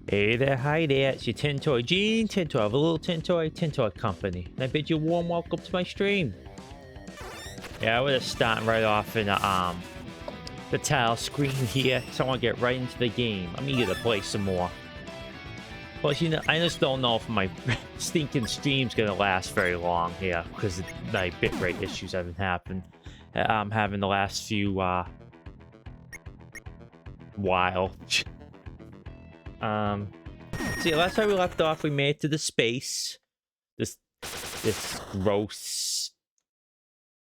Hey there, hi there, it's your Tintoy, Gene Tintoy of a little Tintoy company. And I bid you a warm welcome to my stream. Yeah, we're just starting right off in the tile screen here, so I want to get right into the game. I'm eager to play some more. But you know, I just don't know if my stinking stream's gonna last very long here because of my bitrate issues I've been having the last few while. See, last time we left off, we made it to the space. This gross,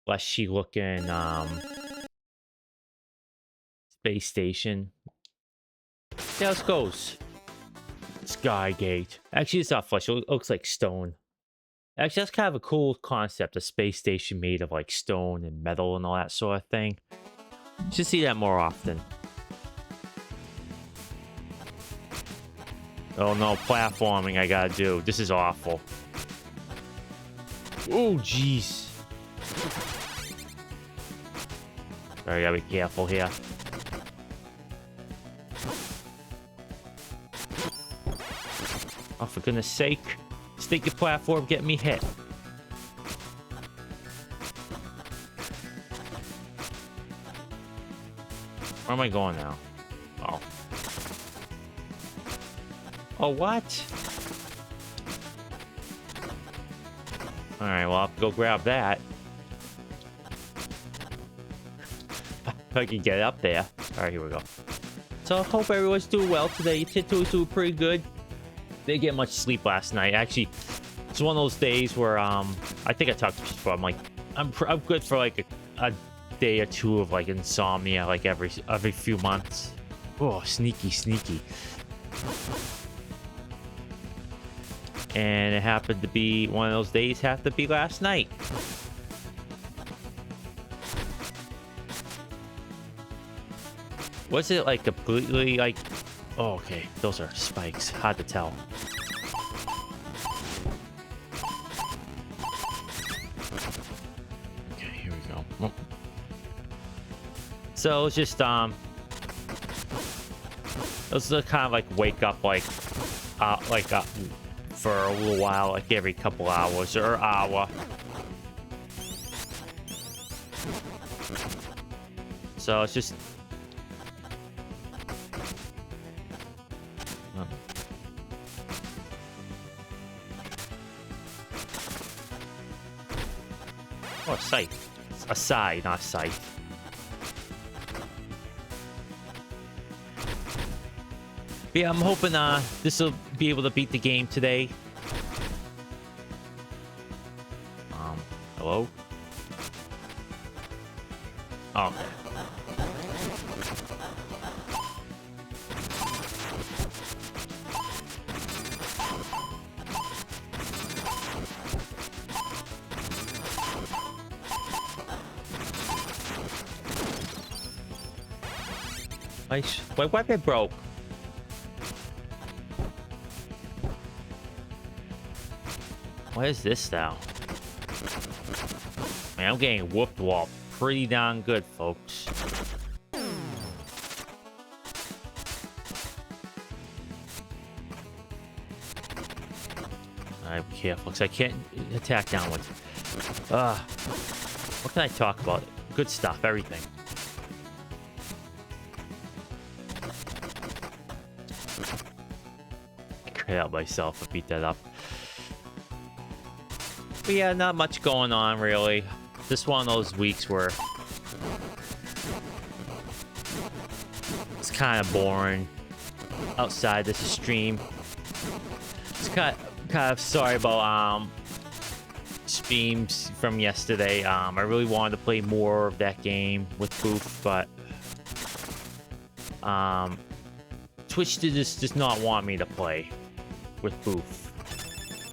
fleshy looking space station. Yeah, let's go. Skygate. Actually, it's not flesh. It looks like stone. Actually, that's kind of a cool concept. A space station made of like stone and metal and all that sort of thing. Should see that more often. Oh no, platforming I gotta do. This is awful. Oh, jeez. I gotta be careful here. Oh, for goodness sake. Stinky platform getting me hit. Where am I going now? Oh. Oh, what? Alright, well, I'll go grab that. If I can get up there. Alright, here we go. So I hope everyone's doing well today. Tintoy's doing pretty good. Didn't get much sleep last night. Actually, it's one of those days where I think I talked before. I'm like, I'm good for like a day or two of like insomnia, like every few months. Oh, sneaky. And it happened to be one of those days. Have to be last night. Was it like completely like? Oh, okay. Those are spikes. Hard to tell. Okay, here we go. Oh. So it's just those are kind of like wake up for a little while, like every couple hours or hour. So it's just. Oh, a scythe. A scythe, not a scythe. But yeah, I'm hoping this will be able to beat the game today. Hello? Oh, okay. My weapon broke. What is this now? Man, I'm getting whooped wall pretty darn good, folks. I'm careful, because I can't attack downwards. What can I talk about? Good stuff, everything. Out myself and beat that up. But yeah, not much going on really. Just one of those weeks where it's kind of boring outside this stream. It's kind of sorry about streams from yesterday. I really wanted to play more of that game with Booth, but Twitch does not want me to play with Booth.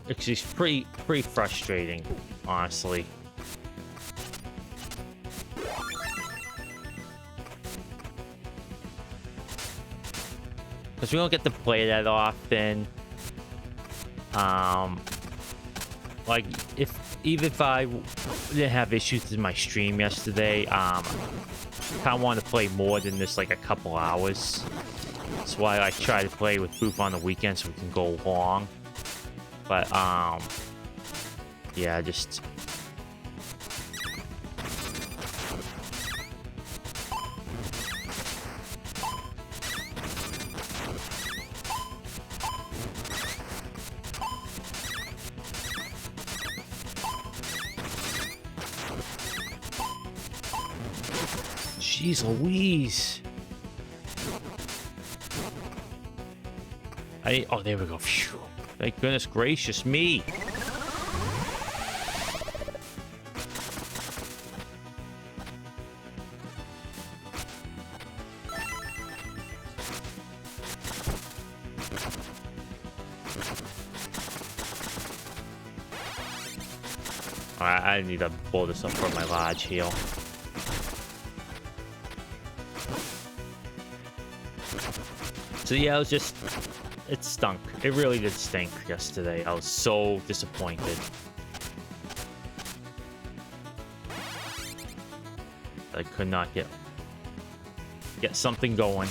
It's just pretty frustrating, honestly. Because we don't get to play that often. Like even if I didn't have issues with my stream yesterday, kind of want to play more than this, like a couple hours. That's why I try to play with Boop on the weekend so we can go long. But yeah, just. Jeez Louise. Oh, there we go. Phew. Thank goodness gracious me. Alright, I need to pull this up for my large heal. So yeah, it stunk. It really did stink yesterday. I was so disappointed. I could not get something going.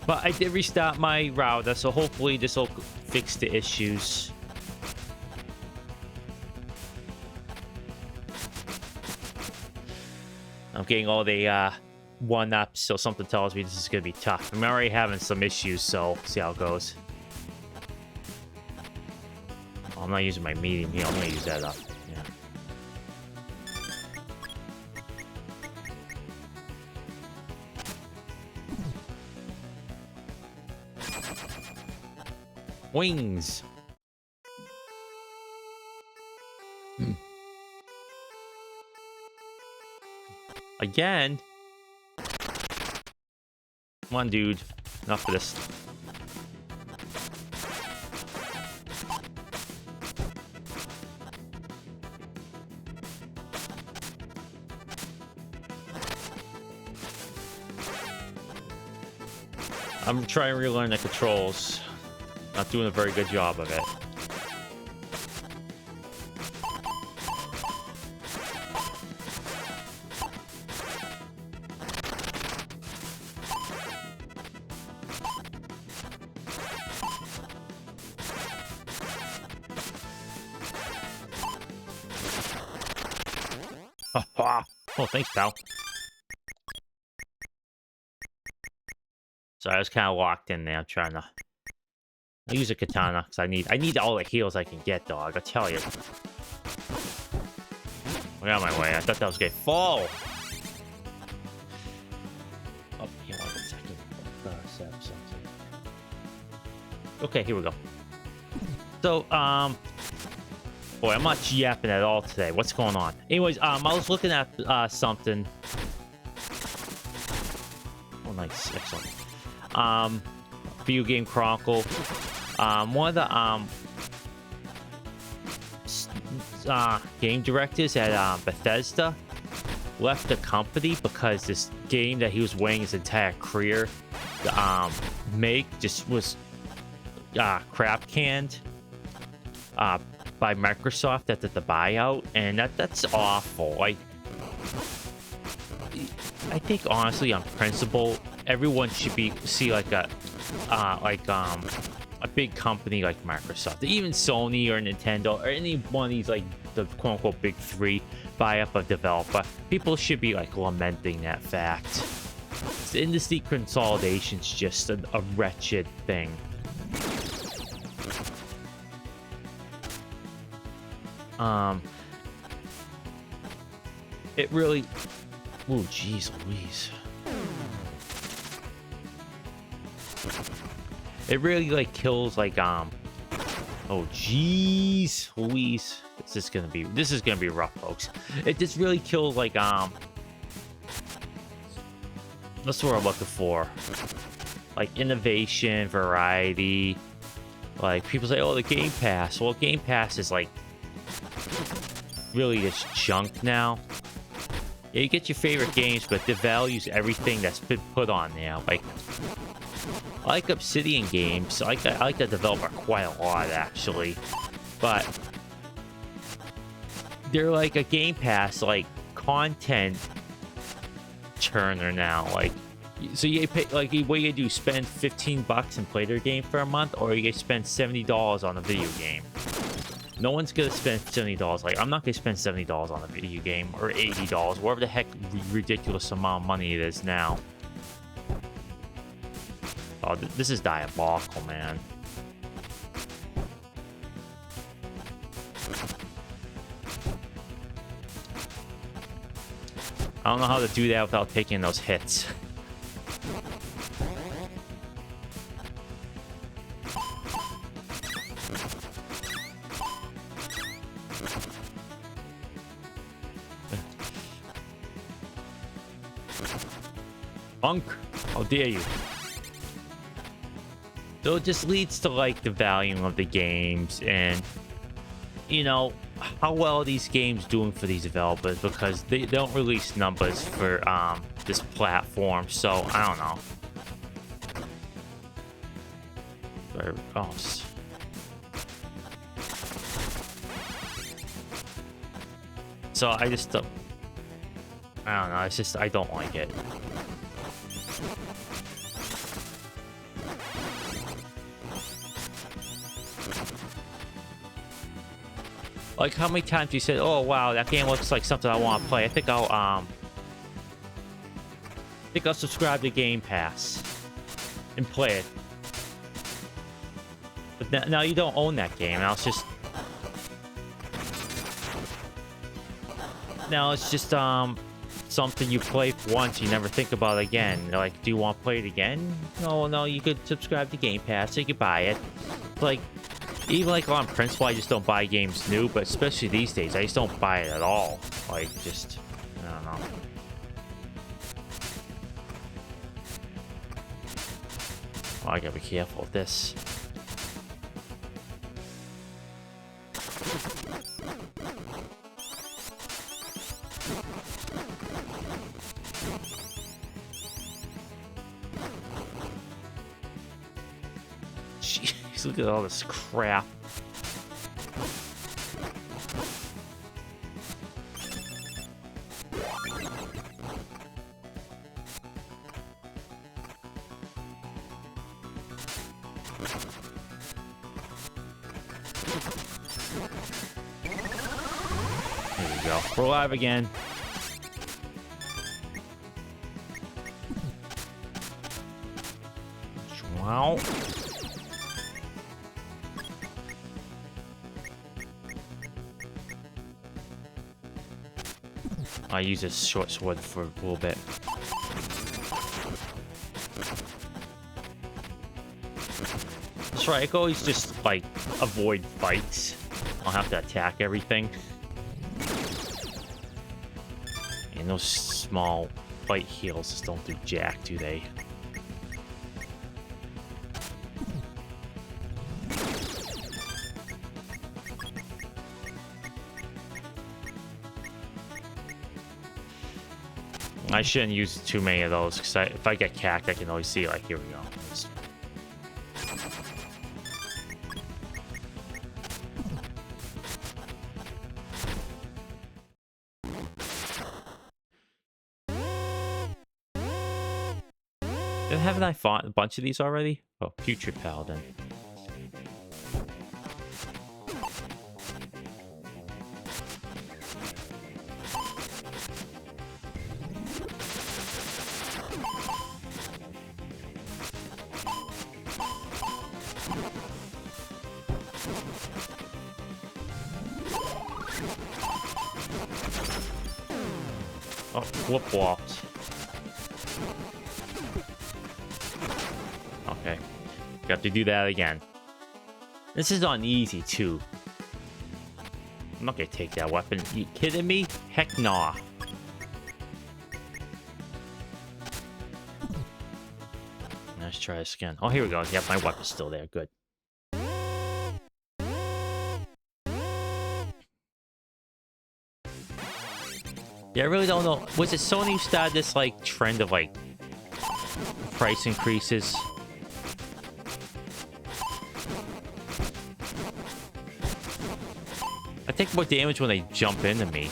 But I did restart my router, so hopefully this will fix the issues. I'm getting all the one-ups, so something tells me this is going to be tough. I'm already having some issues, so see how it goes. Oh, I'm not using my medium heal. I'm going to use that up. Yeah. Wings. Again. Come on, dude. Enough of this. I'm trying to relearn the controls. Not doing a very good job of it. Oh, thanks, pal. So I was kind of locked in there. I'm trying to. I use a katana because I need all the heals I can get, dog. I tell you. Get out of my way. I thought that was gonna fall. Oh, here, 1 second. Set up something. Okay, here we go. So, boy, I'm not yapping at all today. What's going on? Anyways, I was looking at something. Oh, nice. Excellent. Video Game Chronicle. One of the game directors at Bethesda left the company because this game that he was waiting his entire career to make just was crap canned by Microsoft at the buyout, and that's awful. I think honestly, on principle, everyone should see like a big company like Microsoft, even Sony or Nintendo or any one of these like the quote-unquote big three buy up a developer. People should be like lamenting that fact. The industry consolidation's just a wretched thing. It really. Oh, jeez Louise. It really like kills like oh jeez Louise. This is gonna be rough, folks. It just really kills like that's what I'm looking for. Like innovation, variety. Like people say, oh, the Game Pass. Well, Game Pass is like really just junk now. Yeah, you get your favorite games, but it devalues everything that's been put on there. Like I like Obsidian games. I like the developer quite a lot, actually. But they're like a Game Pass, like content returner now. Like, so you pay, like, what you do, spend $15 and play their game for a month, or you spend $70 on a video game. No one's gonna spend $70. Like, I'm not gonna spend $70 on a video game, or $80, whatever the heck ridiculous amount of money it is now. Oh, this is diabolical, man. I don't know how to do that without taking those hits. Punk, how dare you? So it just leads to, like, the value of the games and, you know, how well are these games doing for these developers, because they don't release numbers for this platform, so I don't know. Where, oh, so I just don't, I don't know, it's just, I don't like it. Like, how many times you said, "Oh wow, that game looks like something I want to play. I think I'll subscribe to Game Pass and play it." But now you don't own that game. Now it's just something you play once, you never think about it again. Like, do you want to play it again? No, you could subscribe to Game Pass, so you could buy it. Like, even like on principle, I just don't buy games new, but especially these days, I just don't buy it at all. Like, just, I don't know. Oh, I gotta be careful with this. Jeez, look at all this crap. There we go. We're alive again. Wow. I use this short sword for a little bit. That's right, I can always just, like, avoid fights. I'll have to attack everything. And those small fight heals just don't do jack, do they? I shouldn't use too many of those, because if I get cacked, I can always see, like, here we go. Haven't I fought a bunch of these already? Oh, Panzer Paladin. Oh, whoop walks. Okay. Got to do that again. This is on easy, too. I'm not gonna take that weapon. You kidding me? Heck nah. Let's try this again. Oh, here we go. Yep, my weapon's still there. Good. Yeah, I really don't know. Was it Sony who started this, like, trend of, like, price increases? I take more damage when they jump into me.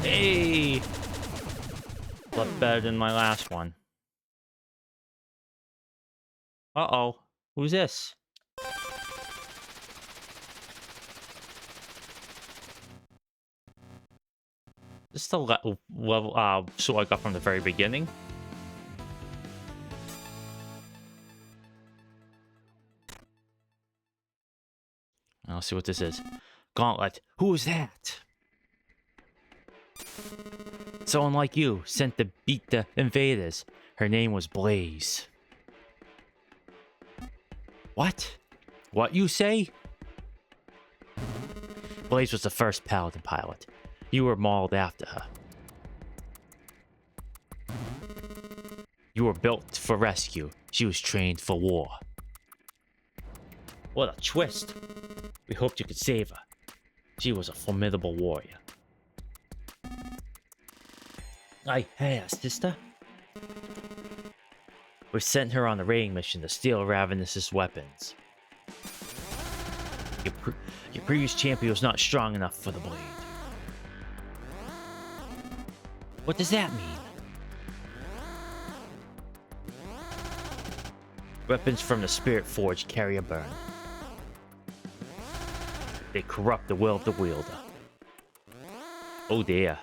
Hey! A lot better than my last one. Uh-oh. Who's this? This is the level, so I got from the very beginning. I'll see what this is. Gauntlet. Who is that? Someone like you sent to beat the invaders. Her name was Blaze. What? What you say? Blaze was the first Paladin pilot. You were modeled after her. You were built for rescue. She was trained for war. What a twist. We hoped you could save her. She was a formidable warrior. Hey, sister. We sent her on a raiding mission to steal Ravenous' weapons. Your previous champion was not strong enough for the blade. What does that mean? Weapons from the Spirit Forge carry a burn. They corrupt the will of the wielder. Oh dear.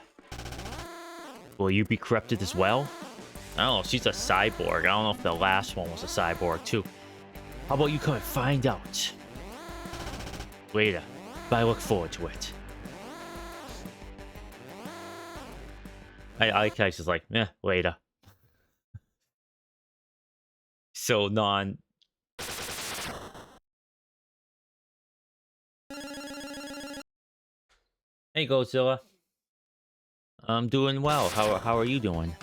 Will you be corrupted as well? I don't know, she's a cyborg. I don't know if the last one was a cyborg too. How about you come and find out? Later, but I look forward to it. I like how she's like, later. So non... Hey, Godzilla. I'm doing well. How are you doing?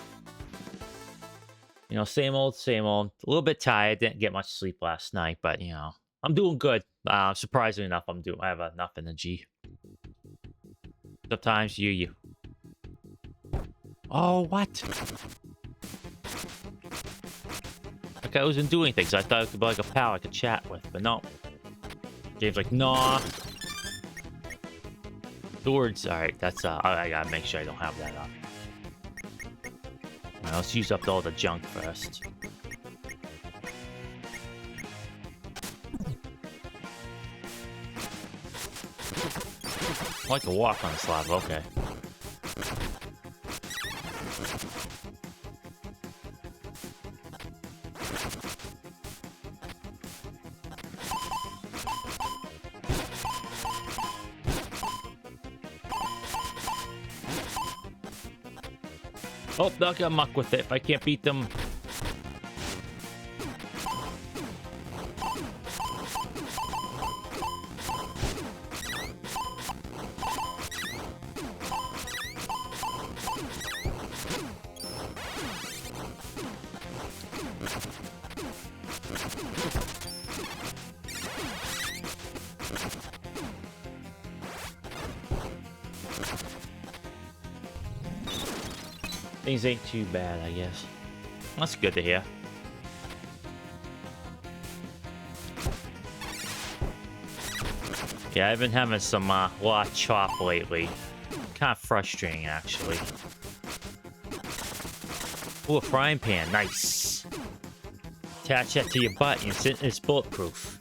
You know, same old, same old. A little bit tired. Didn't get much sleep last night, but you know, I'm doing good. Surprisingly enough, I have enough energy. Sometimes you. Oh, what? Like I wasn't doing things. I thought it could be like a pal I could chat with, but no. Game's like, nah. Swords. Alright, that's I gotta make sure I don't have that up. Alright, let's use up all the junk first. I like to walk on the slab, okay. Oh, they'll get muck with it if I can't beat them. Things ain't too bad, I guess. That's good to hear. Yeah, I've been having some lot of chop lately. Kind of frustrating, actually. Ooh, a frying pan, nice. Attach that to your butt and it's bulletproof.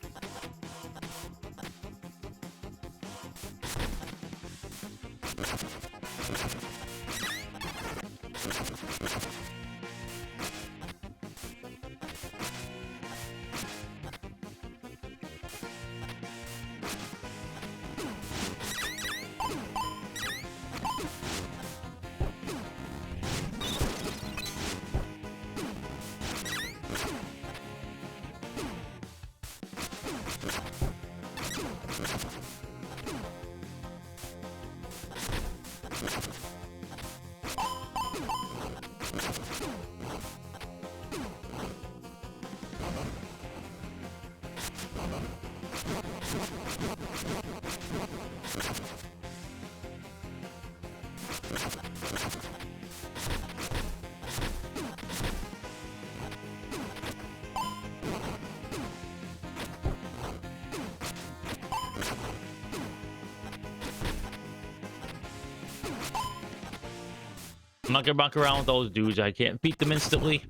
I'm not gonna muck around with those dudes. I can't beat them instantly.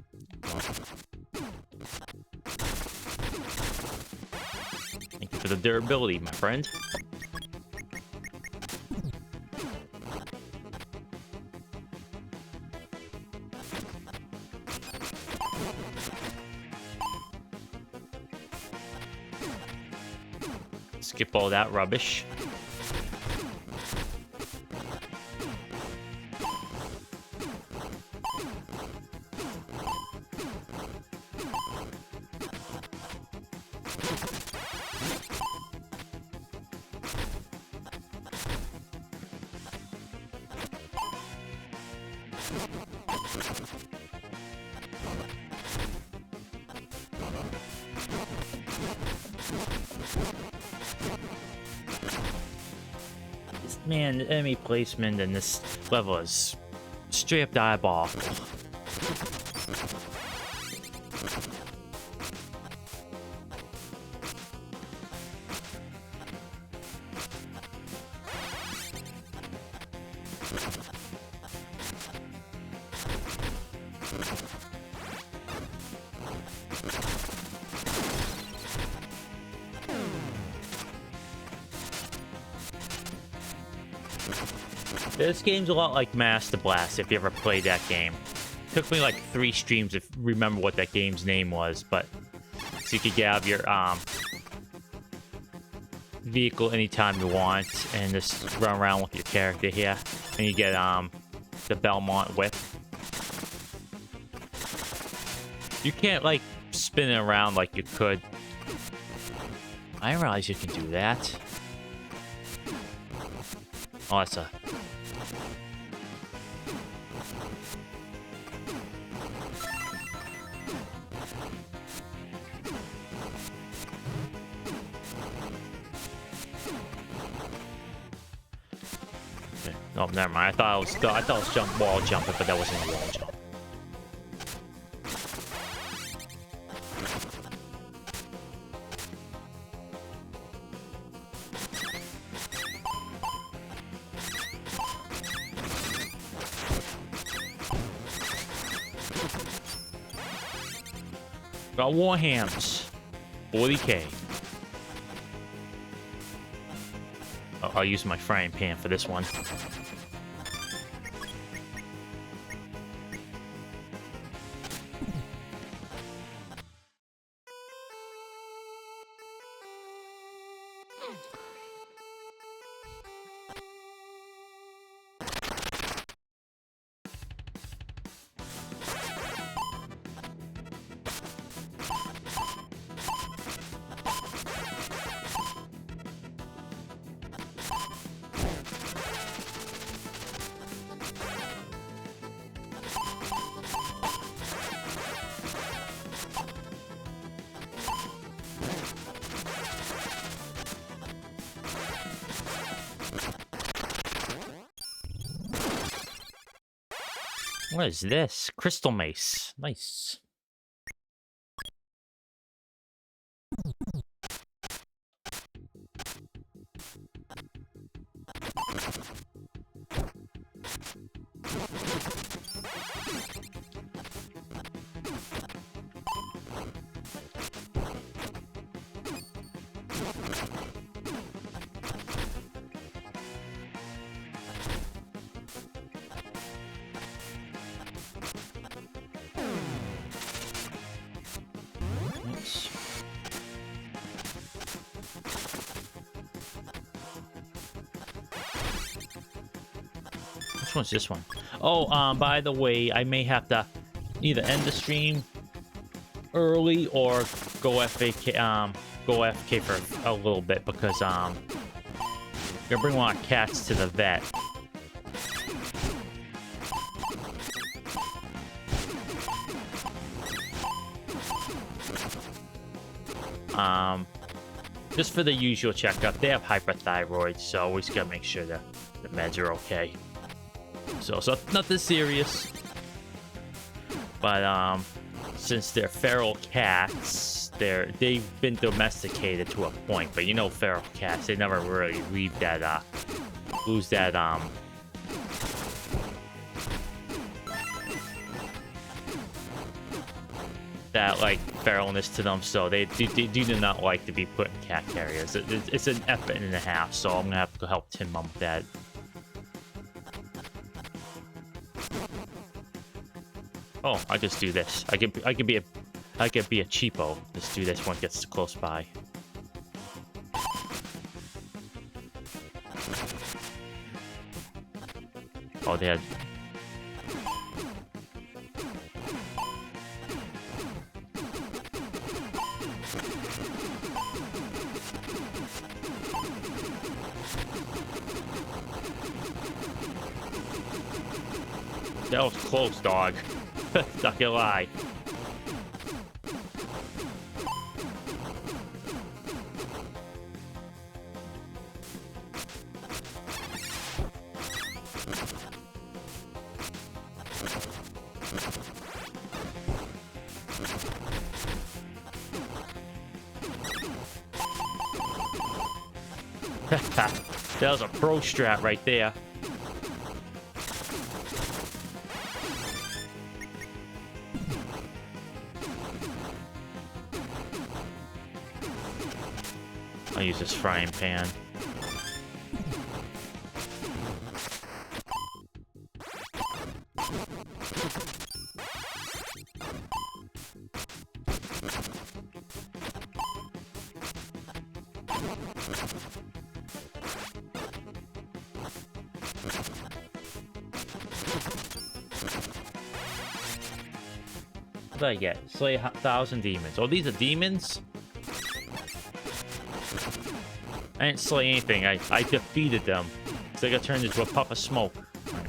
Thank you for the durability, my friend. Skip all that rubbish. Man, the enemy placement in this level is straight up diabolical. This game's a lot like Master Blast, if you ever played that game. Took me like 3 streams to remember what that game's name was, but so you could get out of your vehicle anytime you want and just run around with your character here. And you get the Belmont whip. You can't like spin it around like you could. I didn't realize you can do that. Oh, that's a... Oh, never mind. I thought it was wall jumping, but that wasn't a wall jump. Got Warhams. 40k. Oh, I'll use my frying pan for this one. What is this? Crystal mace. Nice. Which one's this one? Oh, by the way, I may have to either end the stream early or go AFK for a little bit because I'm gonna bring one of our cats to the vet. Just for the usual checkup. They have hyperthyroid, so always gotta make sure that the meds are okay. So nothing serious. But since they're feral cats, they've been domesticated to a point. But you know, feral cats, they never really lose that that like feralness to them, so they do not like to be put in cat carriers. It's an effort and a half, so I'm gonna have to help Tim Mum with that. Oh, I just do this. I could be a cheapo. Just do this when it gets too close by. Oh, they had. That was close, dog. Not gonna lie. That was a pro strat right there. I'll use this frying pan. What did I get? Slay 1,000 demons. Oh, these are demons? I didn't slay anything. I defeated them. So I got turned into a puff of smoke. Right.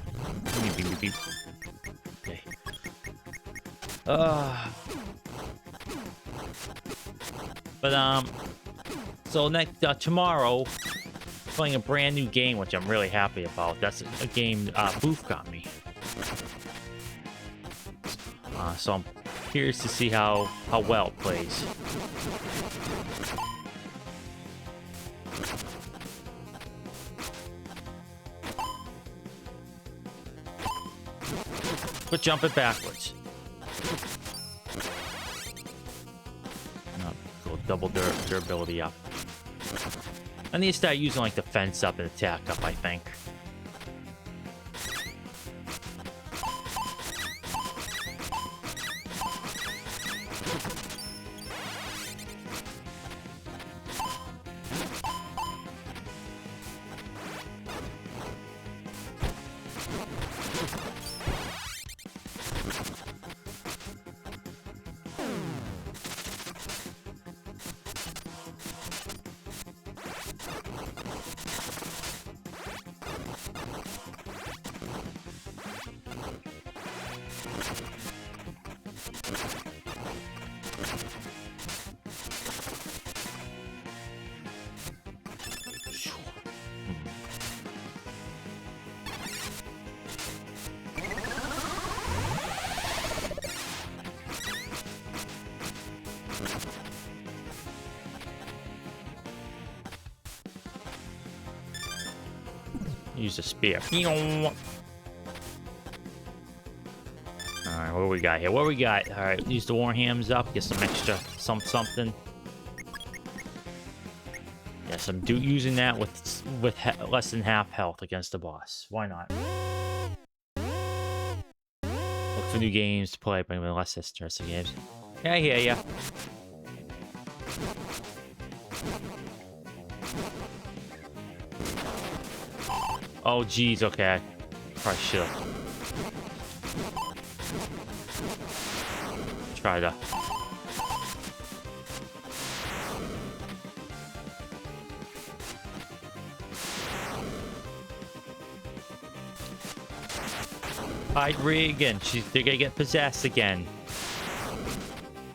Okay. But so next tomorrow, playing a brand new game, which I'm really happy about. That's a game Booth got me. So I'm curious to see how well it plays. But jump it backwards. Go double durability up. I need to start using like defense up and attack up, I think. Use a spear. Alright, what do we got here? What do we got? Alright, use the Warhams up, get some extra something. Yes, I'm using that with less than half health against the boss. Why not? Look for new games to play, but less interesting games. Yeah, I hear ya. Oh, geez, okay. Probably should try to. Hide Regan. They're gonna get possessed again.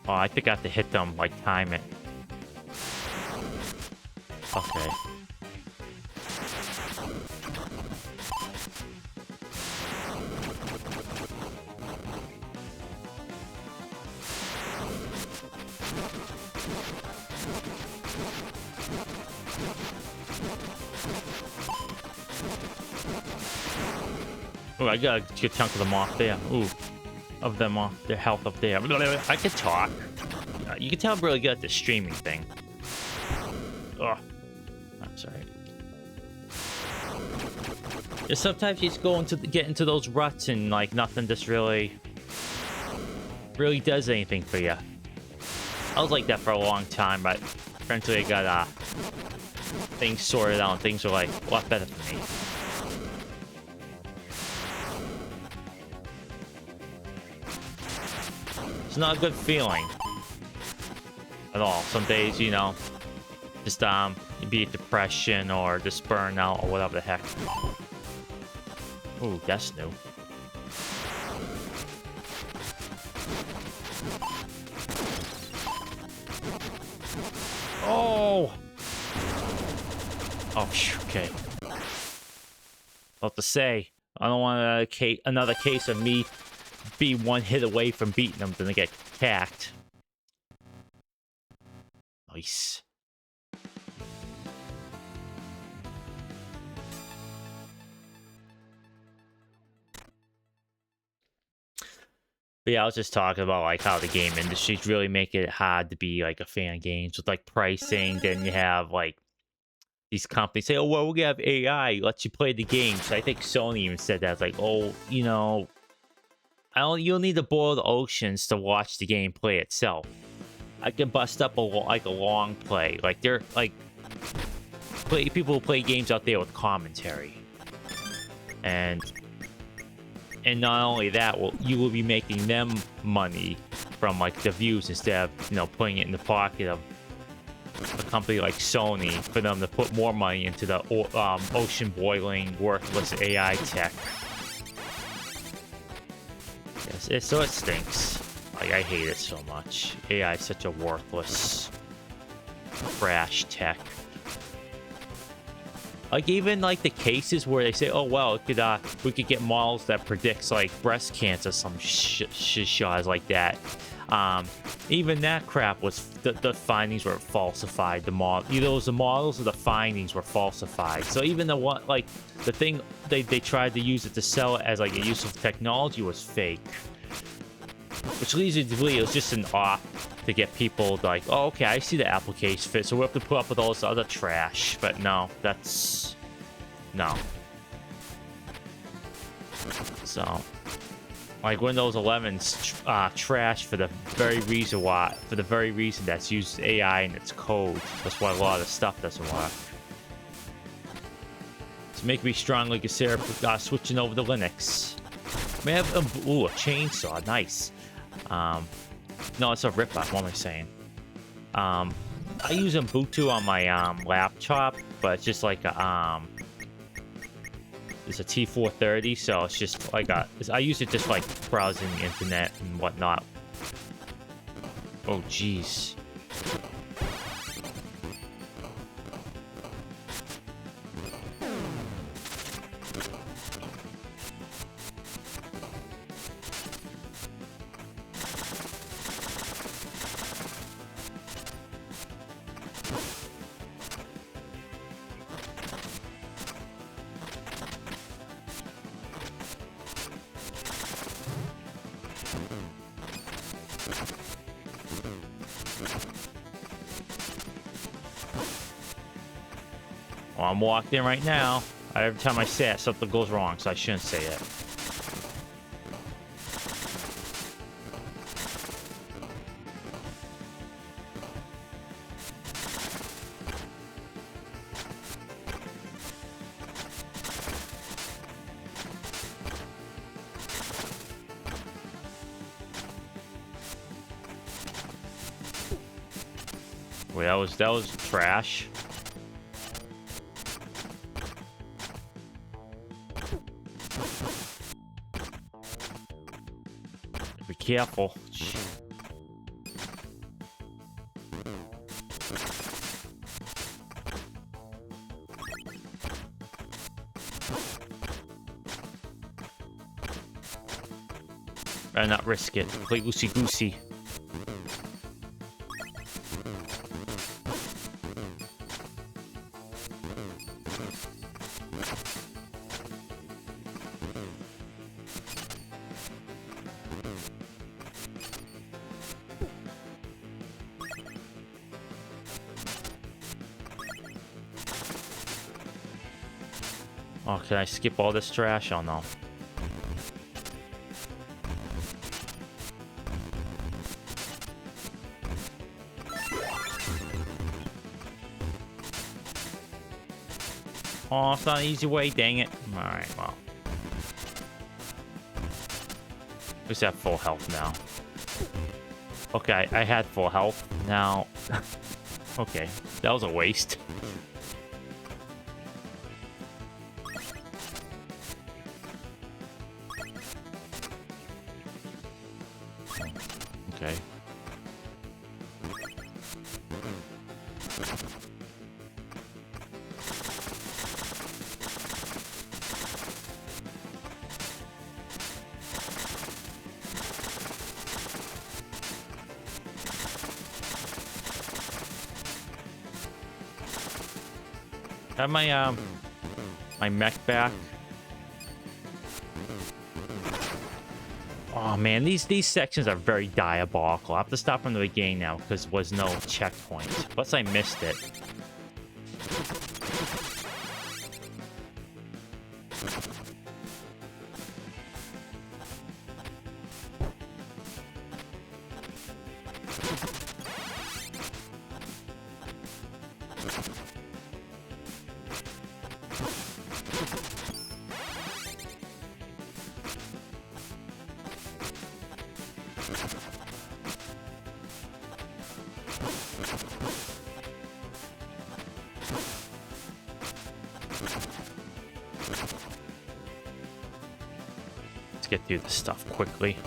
Oh, I think I have to hit them, like, time it. Okay. Oh, I got a good chunk of them off there. Ooh. of them on their health up there. I could talk. You can tell I'm really good at the streaming thing. Oh, I'm sorry. Just sometimes you just get into those ruts and like nothing just really does anything for you. I was like that for a long time, but eventually I got things sorted out and things are like a lot better for me. It's not a good feeling at all. Some days, you know, just be it depression or just burnout or whatever the heck. Ooh, that's new. Oh! Oh, okay. What to say? I don't want another case of me be one hit away from beating them, then they get cacked. Nice. But yeah, I was just talking about like how the game industry's really making it hard to be like a fan of games with like pricing. Then you have like these companies say, "Oh well, we're gonna have AI let you play the game." So I think Sony even said that. It's like, oh, you know, you'll need to boil the oceans to watch the game play itself. I can bust up a long play. Like they're like people who play games out there with commentary, and not only that, you will be making them money from like the views instead of, you know, putting it in the pocket of a company like Sony for them to put more money into the ocean boiling worthless AI tech. Yes, so it stinks. Like, I hate it so much. AI is such a worthless trash tech. Like, even like the cases where they say, oh well, we could get models that predicts like breast cancer, some shit like that. Even that crap was the findings were falsified. Either it was the models or the findings were falsified. So even the one like the thing they tried to use it to sell it as like a use of technology was fake. Which leads you to believe it was just an op to get people like, oh, okay, I see the application fit, so we have to put up with all this other trash. But no, that's... no. So, like Windows 11's trash for the very reason that's used AI in its code. That's why a lot of the stuff doesn't work. To make me strongly consider switching over to Linux. May have a chainsaw, nice. No, it's a rip-off. What am I saying? I use Ubuntu on my laptop, but it's just like a it's a T430, so it's just like I use it just like browsing the internet and whatnot. Oh, jeez. Well, I'm walked in right now. Every time I say it, something goes wrong, so I shouldn't say it. Wait, that was trash. Be careful. Better not risk it. Play loosey-goosey. Oh, can I skip all this trash? Oh no. Oh, it's not an easy way, dang it. Alright, well. At least I have full health now. Okay, I had full health. Now... okay, that was a waste. Okay. Have my mech back. Oh man, these sections are very diabolical. I have to stop from the beginning now because there was no checkpoint. Plus I missed it. Get through this stuff quickly.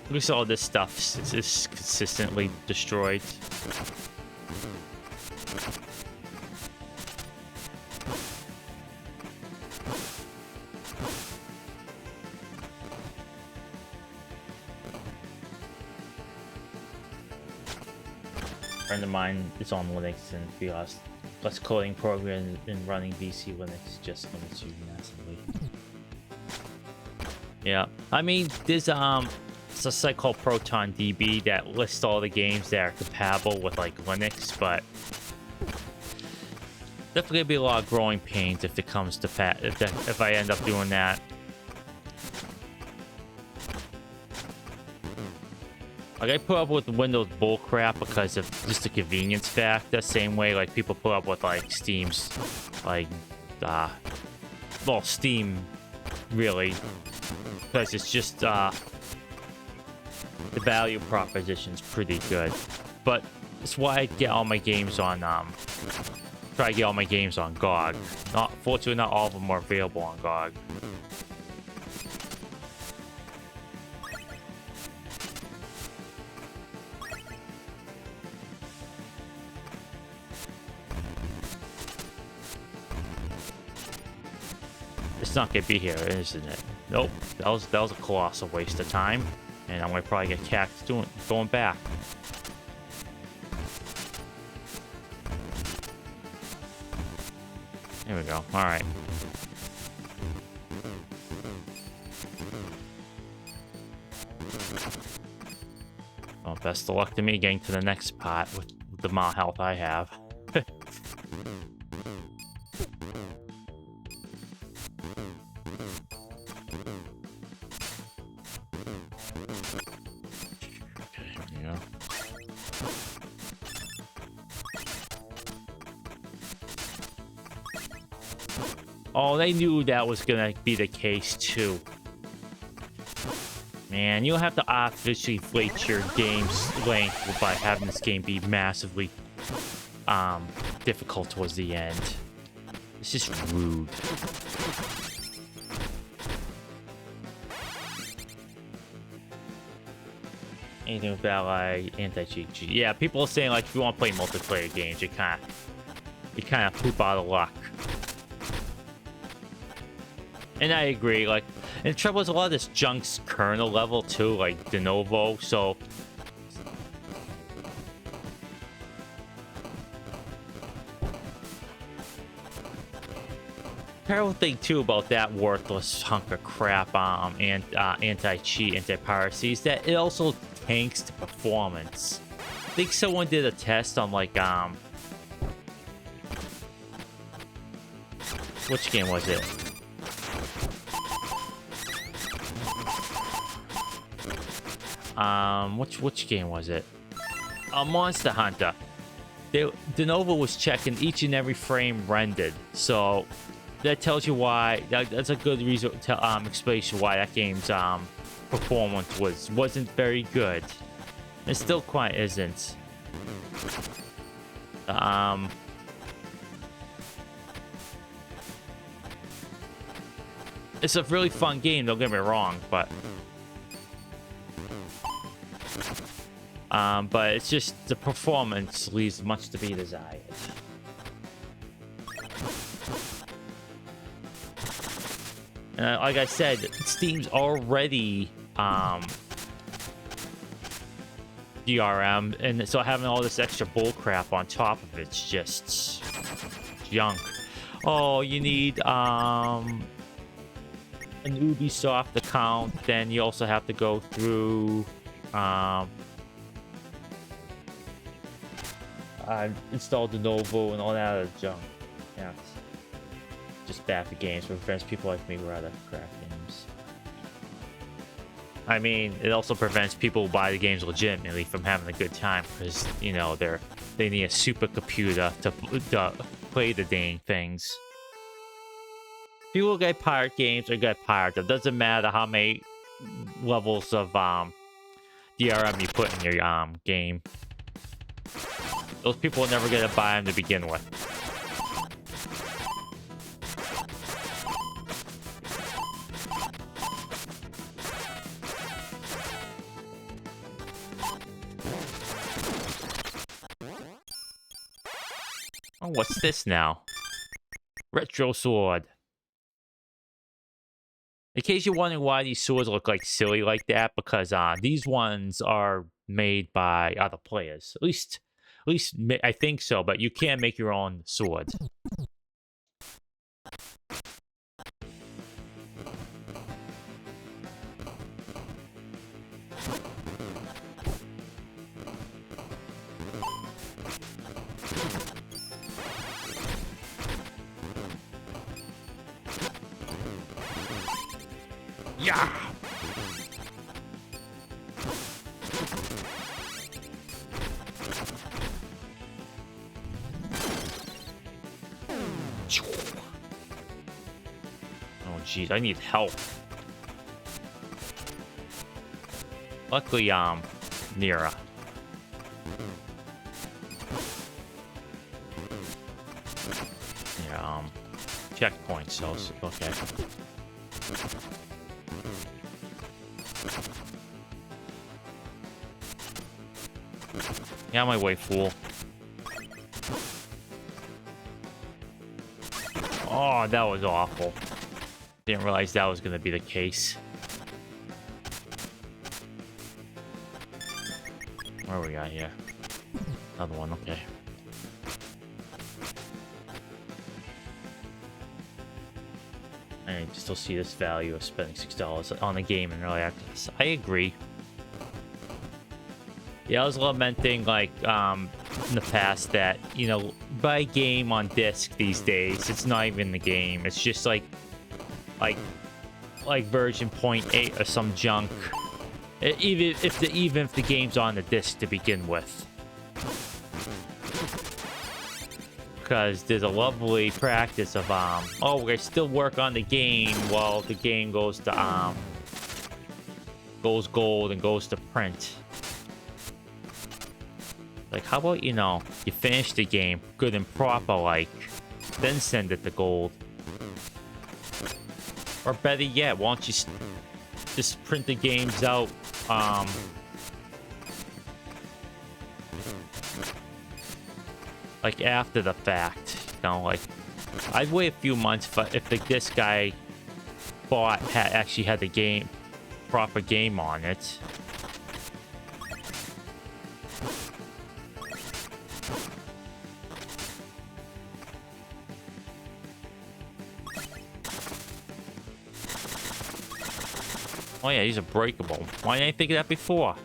At least all this stuff is consistently destroyed. Friend of mine is on Linux, and because less coding program and running VC Linux just limits you massively. Yeah, I mean, there's it's a site called ProtonDB that lists all the games that are compatible with like Linux, but definitely gonna be a lot of growing pains if it comes to if I end up doing that. Like, I put up with Windows bullcrap because of just the convenience factor. Same way, like, people put up with, like, Steam's, like, well, Steam, really. Because it's just, the value proposition's pretty good. But it's why I get all my games on, try to get all my games on GOG. Fortunately, not all of them are available on GOG. It's not gonna be here, isn't it? Nope. That was a colossal waste of time, and I'm gonna probably get cacked going back. There we go. All right. Well, best of luck to me getting to the next part with the amount of health I have. Oh, they knew that was gonna be the case too. Man, you'll have to artificially inflate your game's length by having this game be massively difficult towards the end. It's just rude. Anything about like anti-cheat? Yeah, people are saying like if you want to play multiplayer games, you kind of poop out of luck. And I agree, like, and the trouble is a lot of this junk's kernel level too, like de novo, so terrible thing too about that worthless hunk of crap and anti-cheat, anti-piracy is that it also tanks the performance. I think someone did a test on like which game was it? Which game was it? Monster Hunter. Denova was checking each and every frame rendered, so that tells you why. That's a good reason to explanation why that game's performance wasn't very good. It still quite isn't. It's a really fun game, don't get me wrong, but it's just the performance leaves much to be desired. Like I said, Steam's already DRM, and so having all this extra bullcrap on top of it's just junk. Oh, you need an Ubisoft account, then you also have to go through install Lenovo and all that other junk. Yeah, it's just bad for games. Prevents people like me who rather crack games. I mean, it also prevents people who buy the games legitimately from having a good time because, you know, they need a supercomputer to play the dang things. People get pirate games or get pirated. It doesn't matter how many levels of DRM you put in your game. Those people will never get to buy them to begin with. Oh, what's this now? Retro sword. In case you're wondering why these swords look like silly like that, because these ones are made by other players. At least I think so, but you can make your own swords. Yeah. Oh jeez, I need help. Luckily, Nira. Yeah, checkpoint, so okay. Get out of my way, fool. Oh, that was awful. Didn't realize that was going to be the case. Where are we at here? Another one, okay. I still see this value of spending $6 on a game in early access. I agree. Yeah, I was lamenting, like, in the past that, you know, buy a game on disc these days. It's not even the game. It's just like version 0.8 or some junk. Even if the game's on the disc to begin with. Because there's a lovely practice of, oh, we're still work on the game while the game goes to, goes gold and goes to print. Like, how about, you know, you finish the game good and proper, like, then send it to gold. Or better yet, why don't you just print the games out, like, after the fact, you know, like, I'd wait a few months if this guy actually had the game, proper game on it. Oh yeah, these are breakable. Why didn't I think of that before?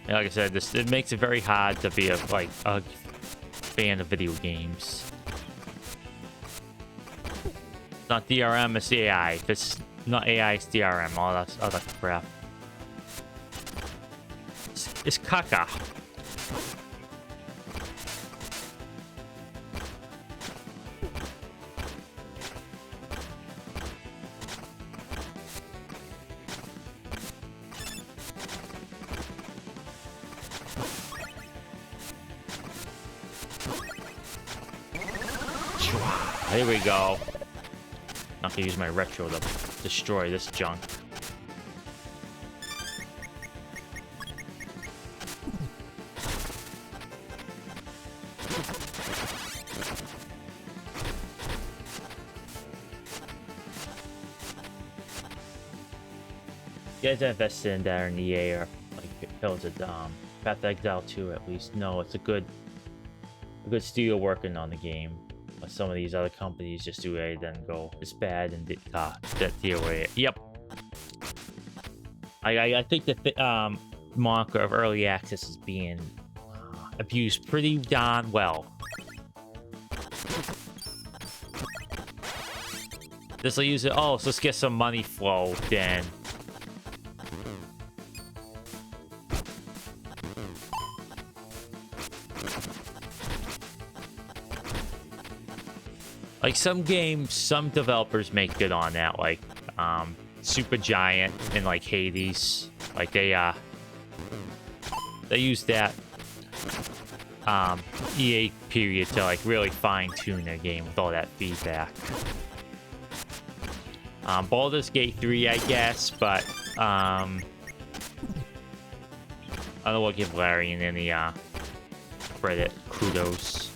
Yeah, like I said, it makes it very hard to be a fan of video games. It's not DRM, it's AI. If it's not AI, it's DRM. All that other crap. It's caca. Here we go. Not gonna use my retro to destroy this junk. You guys invested in that in EA or like built it Path to Exile 2 at least. No, it's a good studio working on the game. But some of these other companies just do it then go, it's bad and that DOA. Yep. I think that the moniker of early access is being abused pretty darn well. This will use it. Oh, so let's get some money flow then. Like some games, some developers make good on that, like Super Giant and like Hades. Like they use that EA period to like really fine-tune their game with all that feedback. Baldur's Gate 3, I guess, but I don't want to give Larry any credit, kudos.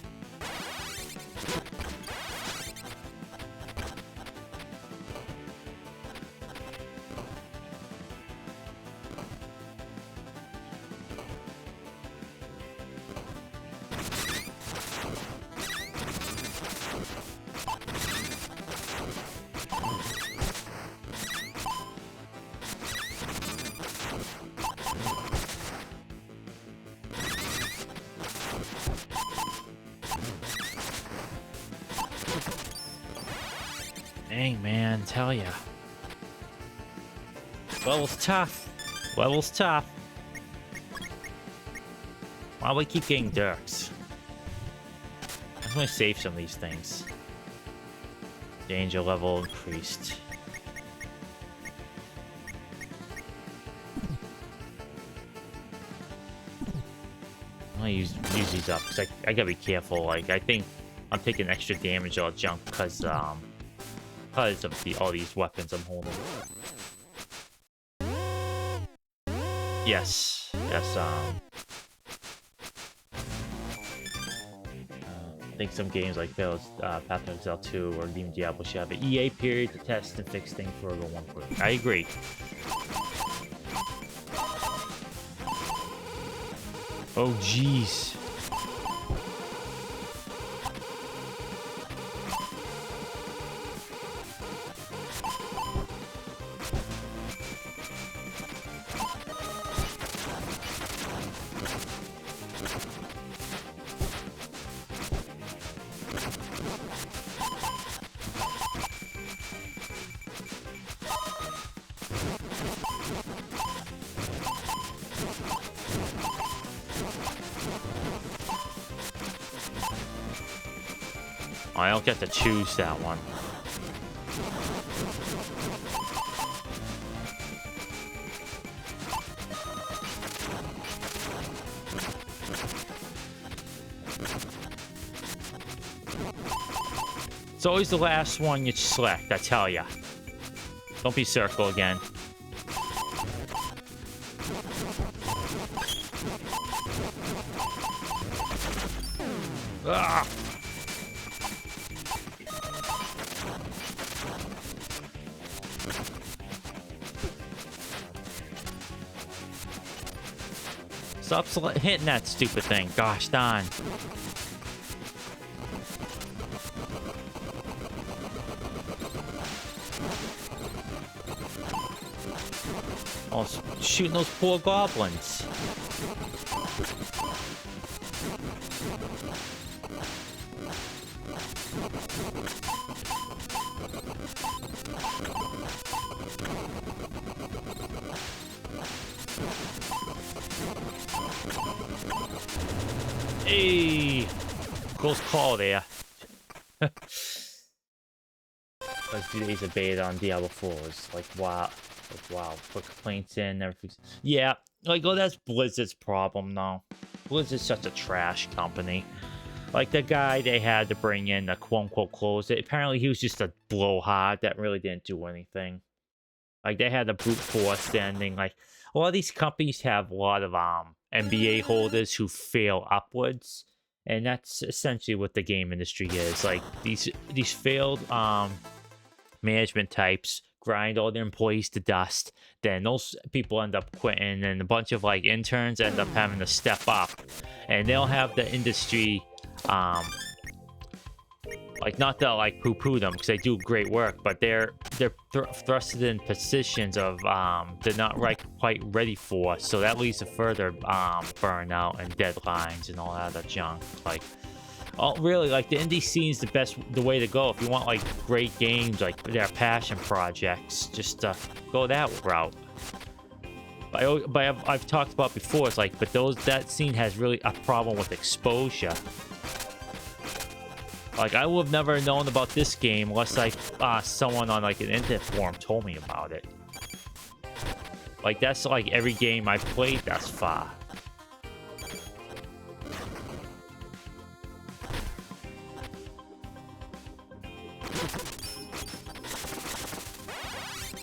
Dang, man, tell ya. Level's tough. Level's tough. Why do we keep getting dirks? I'm gonna save some of these things. Danger level increased. I'm gonna use these up because I gotta be careful. Like I think I'm taking extra damage or junk because of all these weapons I'm holding. Yes. I think some games like Path to Exile 2 or even Diablo should have an EA period to test and fix things for the one group. I agree. Oh, jeez. I don't get to choose that one. It's always the last one you select, I tell ya. Don't be circle again. Ah! Stop hitting that stupid thing. Gosh darn. Oh, shooting those poor goblins. Hey, close call there. Those 2 days of beta on Diablo 4 was like wow. Like, wow, put complaints in, everything. Yeah, like, oh, that's Blizzard's problem, though. Blizzard's such a trash company. Like, the guy they had to bring in to quote-unquote close it, apparently he was just a blowhard that really didn't do anything. Like, they had a brute force ending. Like, a lot of these companies have a lot of MBA holders who fail upwards. And that's essentially what the game industry is. Like, these failed management types grind all their employees to dust, then those people end up quitting, and a bunch of like interns end up having to step up, and they'll have the industry like, not to like poo-poo them because they do great work, but they're thrusted in positions of they're not quite ready for, so that leads to further burnout and deadlines and all that other junk. Like, oh, really, like, the indie scene's the way to go if you want like great games, like their passion projects. Just go that route. But I've talked about before. It's like, but that scene has really a problem with exposure. Like, I would have never known about this game unless like someone on like an internet forum told me about it. Like, that's like every game I've played thus far.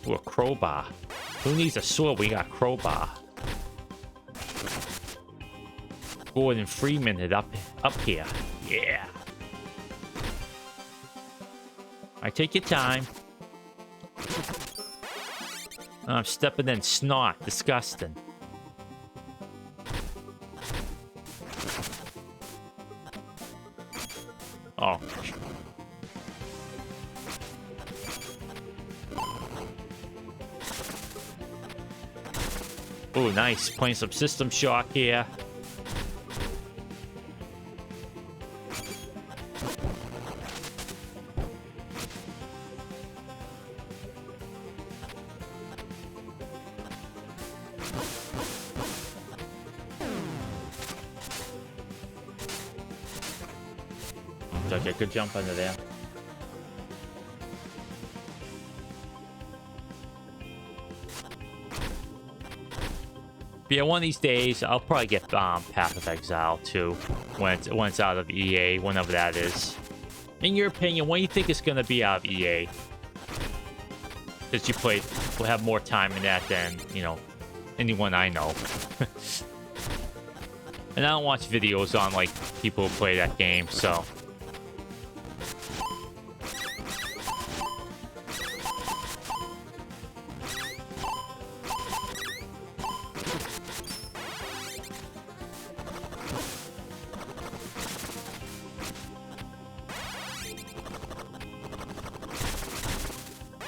Ooh, a crowbar. Who needs a sword? We got a crowbar. Gordon Freeman it up here. Yeah. I take your time. I'm stepping in snot. Disgusting. Oh. Oh, nice. Playing some System Shock here. Okay, good jump under there. Yeah, one of these days I'll probably get Path of Exile too when it's out of EA, whenever that is. In your opinion, when do you think it's gonna be out of EA? Because you will have more time in that than, you know, anyone I know. And I don't watch videos on like people who play that game, so.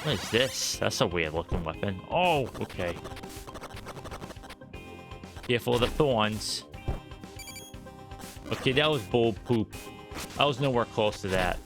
What is this? That's a weird looking weapon. Oh, okay. Careful of the thorns. Okay, that was bull poop. I was nowhere close to that.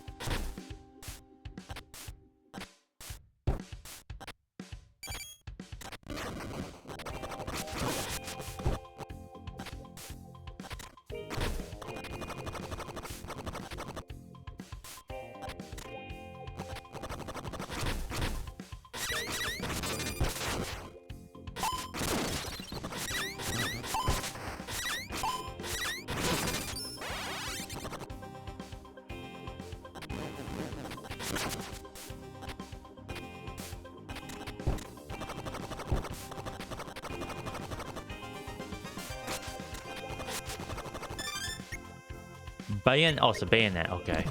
Oh, it's a bayonet, okay.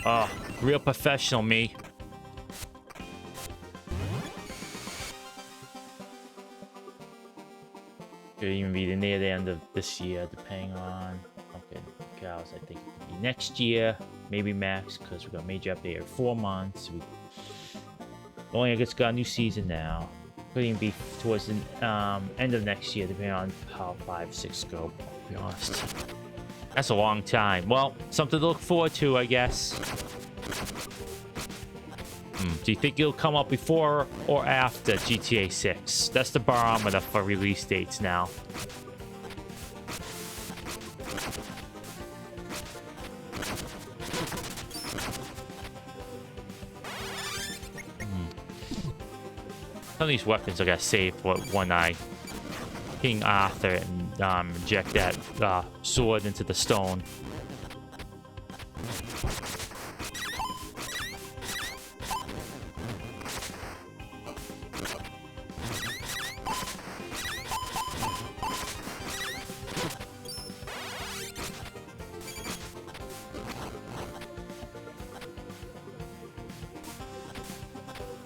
Oh, real professional me. Could even be near the end of this year, depending on. Okay, cows. I think it could be next year, maybe max, because we got a major update every 4 months. We only just got a new season now. Could even be towards the end of next year, depending on how 5, 6 go. To be honest, that's a long time. Well, something to look forward to, I guess. Do you think it'll come out before or after GTA 6? That's the barometer for release dates now. Some of these weapons I gotta save for when I King Arthur and inject that sword into the stone.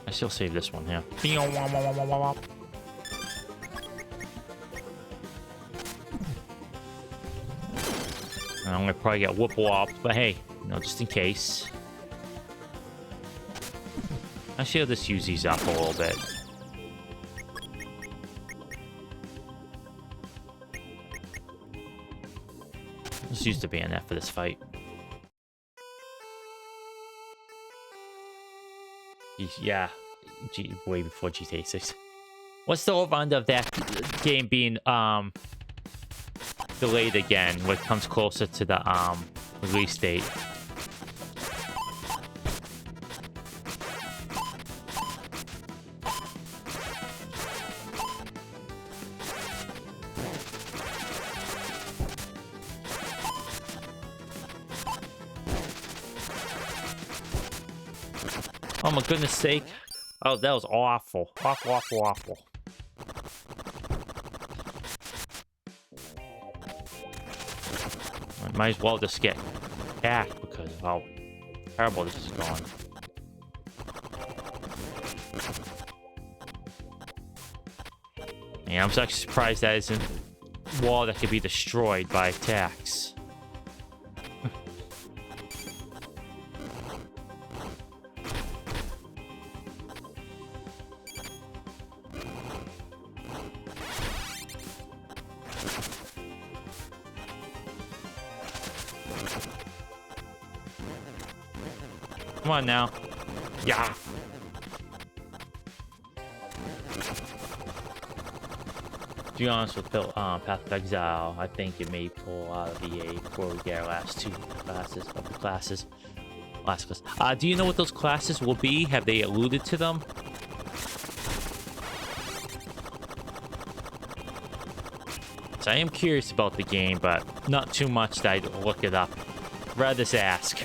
I still save this one here. I'm gonna probably get whoop whopped, but hey, you know, just in case. Actually, I'll just use these up a little bit. Let's use the bayonet for this fight. Yeah, way before GTA 6. What's the over-under of that game being delayed again when it comes closer to the release date? Oh my goodness sake. Oh, that was awful. Awful. I might as well just get hacked because of how terrible this is going. Yeah, I'm actually surprised that isn't a wall that could be destroyed by attacks. Come on now. Yeah. To be honest with Path of Exile, I think it may pull out of EA before we get our last 2 classes of the classes. Last class. Do you know what those classes will be? Have they alluded to them? So I am curious about the game, but not too much that I'd look it up. Rather just ask.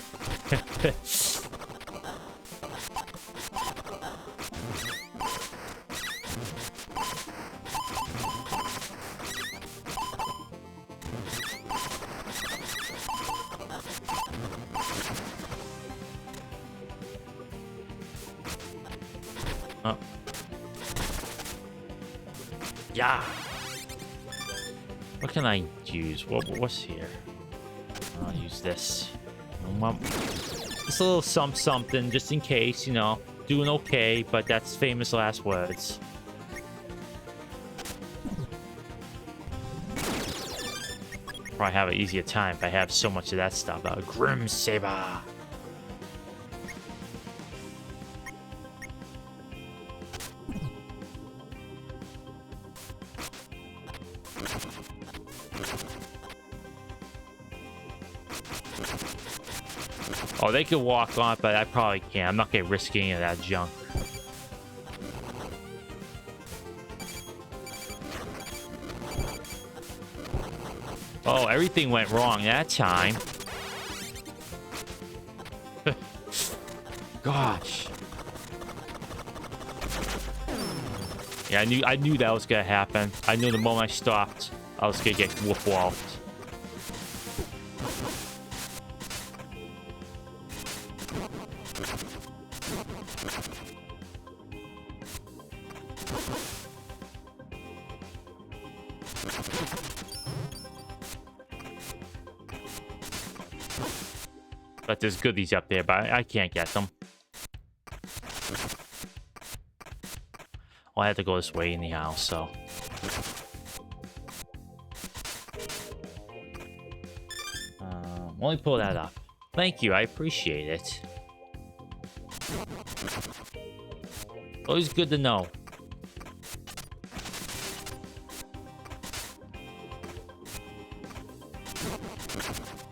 Oh. Yeah. What can I use? What's here? I'll use this. Just a little something, just in case, you know. Doing okay, but that's famous last words. Probably have an easier time if I have so much of that stuff. Grim Saber. Oh, they could walk on, but I probably can't. I'm not gonna risk any of that junk. Oh, everything went wrong that time. Gosh. Yeah, I knew that was gonna happen. I knew the moment I stopped, I was gonna get whoop-walled. But there's goodies up there, but I can't get them. Well, I had to go this way anyhow, so... Let me pull that up. Thank you, I appreciate it. Always good to know.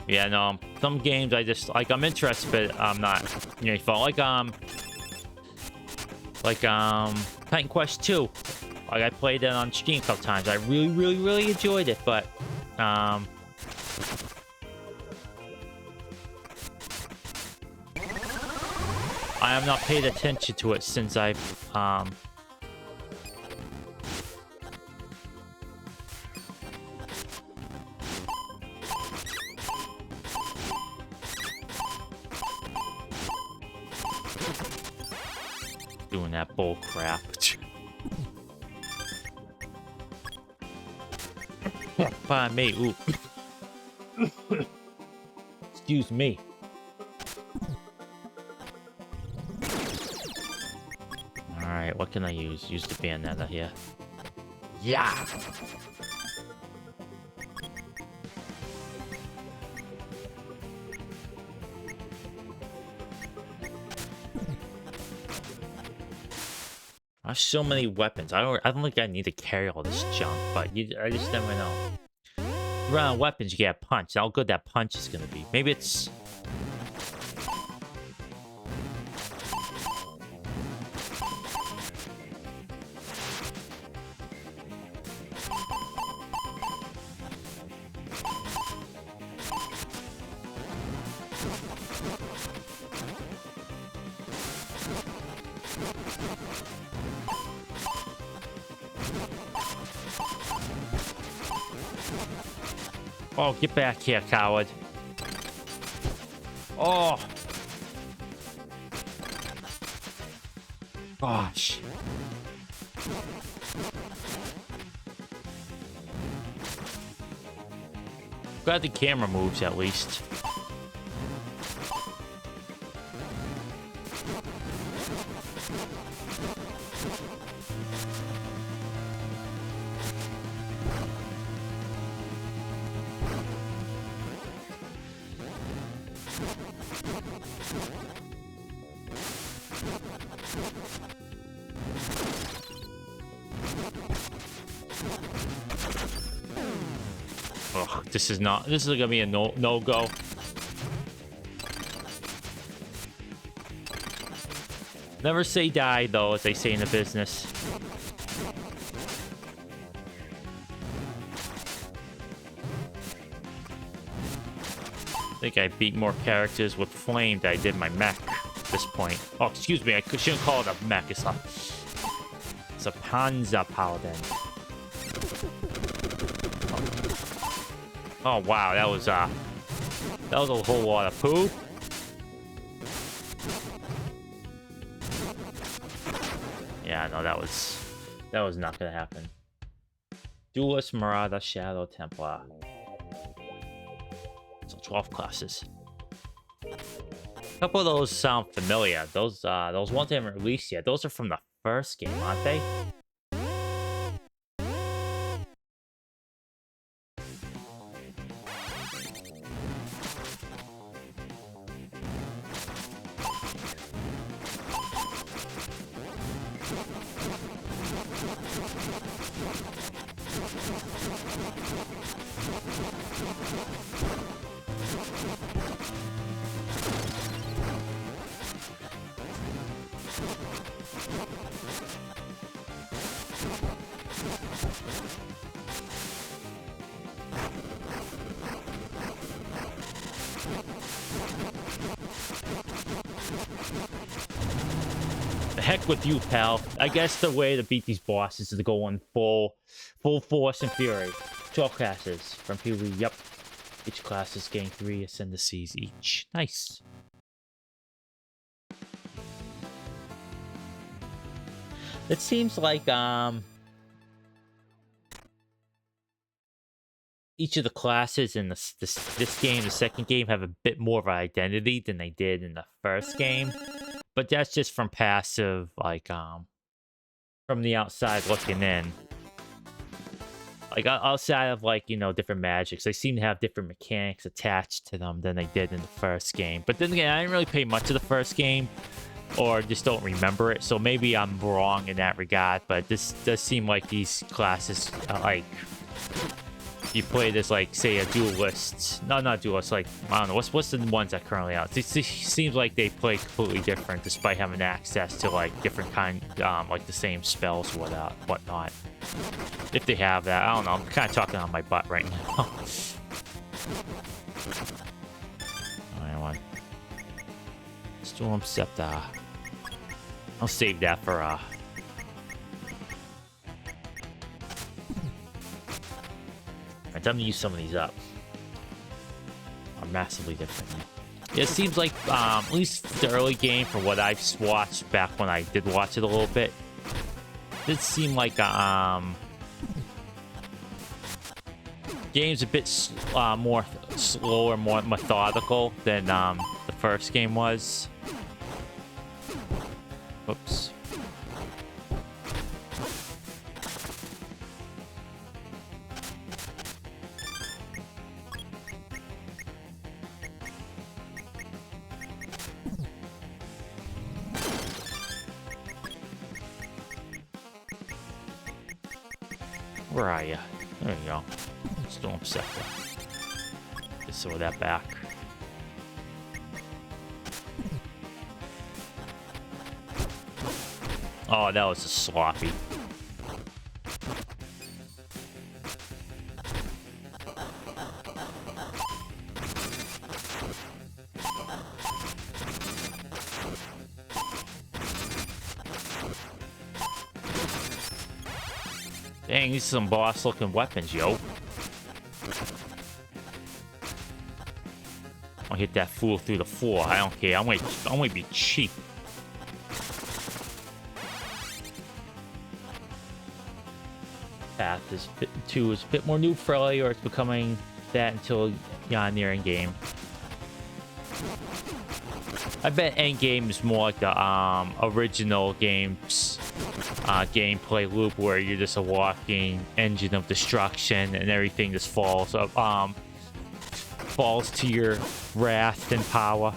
Yeah, no, some games I just, like, I'm interested, but I'm not, you know, like, Titan Quest 2. Like, I played it on stream a couple times. I really enjoyed it, but, I have not paid attention to it since I've, doing that bull crap. Pardon me. Ooh. Excuse me. Alright, what can I use? Use the bandana here. Yeah! I have so many weapons. I don't think I need to carry all this junk, but I just never know. You run out of weapons, you get a punch. How good that punch is gonna be. Maybe it's... Oh, get back here, coward. Oh. Gosh. Glad the camera moves at least. This is gonna be a no-go. Never say die, though, as they say in the business. I think I beat more characters with flame than I did my mech at this point. Oh, excuse me, I shouldn't call it a mech. It's a Panzer Paladin. Oh wow, that was a whole lot of poo. Yeah, no, that was not gonna happen. Duelist, Marauder, Shadow, Templar. So 12 classes. A couple of those sound familiar. Those ones they haven't released yet. Those are from the first game, aren't they? Heck with you, pal. I guess the way to beat these bosses is to go on full force and fury. 12 classes from Pee-wee. Yep. Each class is getting 3 ascendancies each. Nice. It seems like each of the classes in this game, the second game, have a bit more of an identity than they did in the first game. But that's just from passive, like, from the outside looking in. Like, outside of, like, you know, different magics, they seem to have different mechanics attached to them than they did in the first game. But then again, I didn't really pay much of the first game, or just don't remember it. So maybe I'm wrong in that regard, but this does seem like these classes, like, you play this, like, say, a duelist. No, not duelist, like, I don't know, what's the ones that currently out? It seems like they play completely different, despite having access to, like, different kind, like, the same spells or whatnot. If they have that, I don't know, I'm kind of talking on my butt right now. Alright, Storm Scepter. I'll save that for, Alright, time to use some of these up. Are massively different. Yeah, it seems like, at least the early game, from what I've watched back when I did watch it a little bit, it seemed like, game's a bit more slower, more methodical than the first game was. Oops. Where are you? There you go. Storm Scepter. Just throw that back. Oh, that was a sloppy. Dang, these are some boss-looking weapons, yo. I'll hit that fool through the floor. I don't care. I'm gonna be cheap. Path is a bit more new friendly, or it's becoming that until near end game. I bet end game is more like the original game's gameplay loop, where you're just a walking engine of destruction and everything just falls to your wrath and power.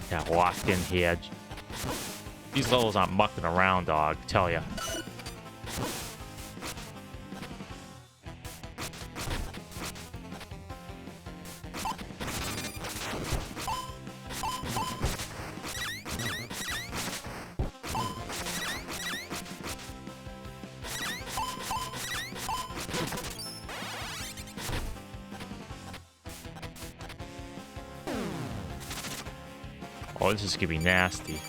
Got locked in here. These levels aren't mucking around, dog. Tell ya. Oh, this is gonna be nasty.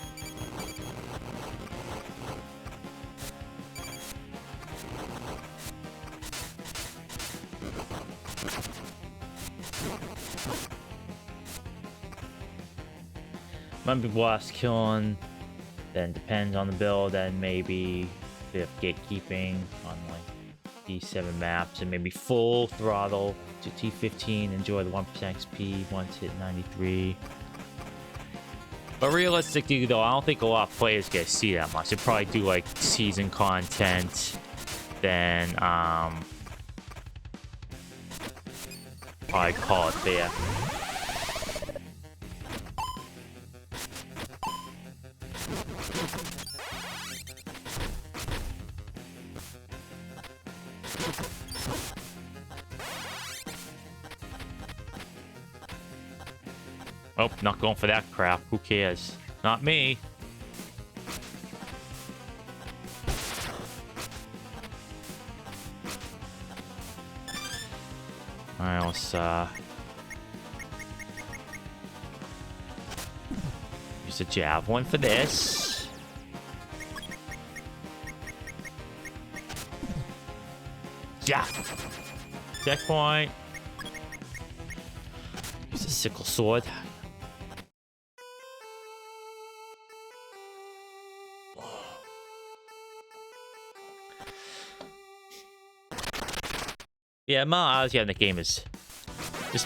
Might be boss killing, then depends on the build, and maybe a bit of gatekeeping on like D7 maps, and maybe full throttle to T15, enjoy the 1% XP once hit 93. But realistically, though, I don't think a lot of players get to see that much. They probably do like season content, then probably call it there. Oh, not going for that crap. Who cares? Not me. Alright, let's use a javelin for this. Yeah. Checkpoint. Use a sickle sword. Yeah, the amount of hours you have in the game is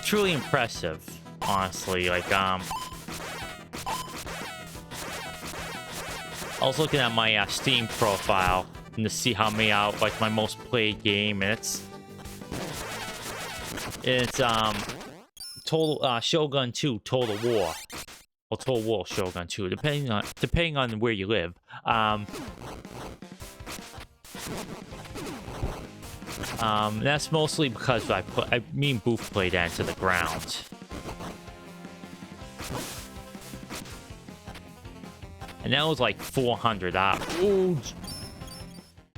truly impressive, honestly. Like, I was looking at my Steam profile and to see how many out, like, my most played game, and it's total Shogun 2 Total War, or Total War Shogun 2, depending on where you live. That's mostly because me and Booth played that into the ground. And that was like 400 up. Ooh.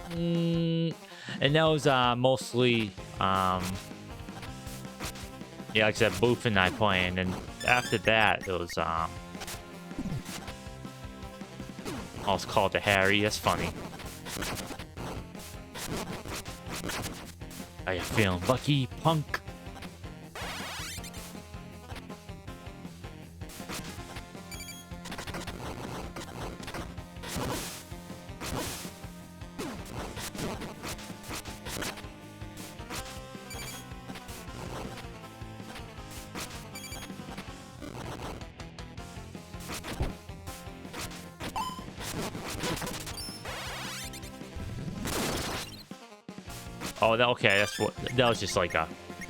And that was mostly yeah, like I said, Booth and I playing, and after that it was I was called to Harry. That's funny. How you feeling, Bucky? Punk? Oh, okay, that's what... That was just like a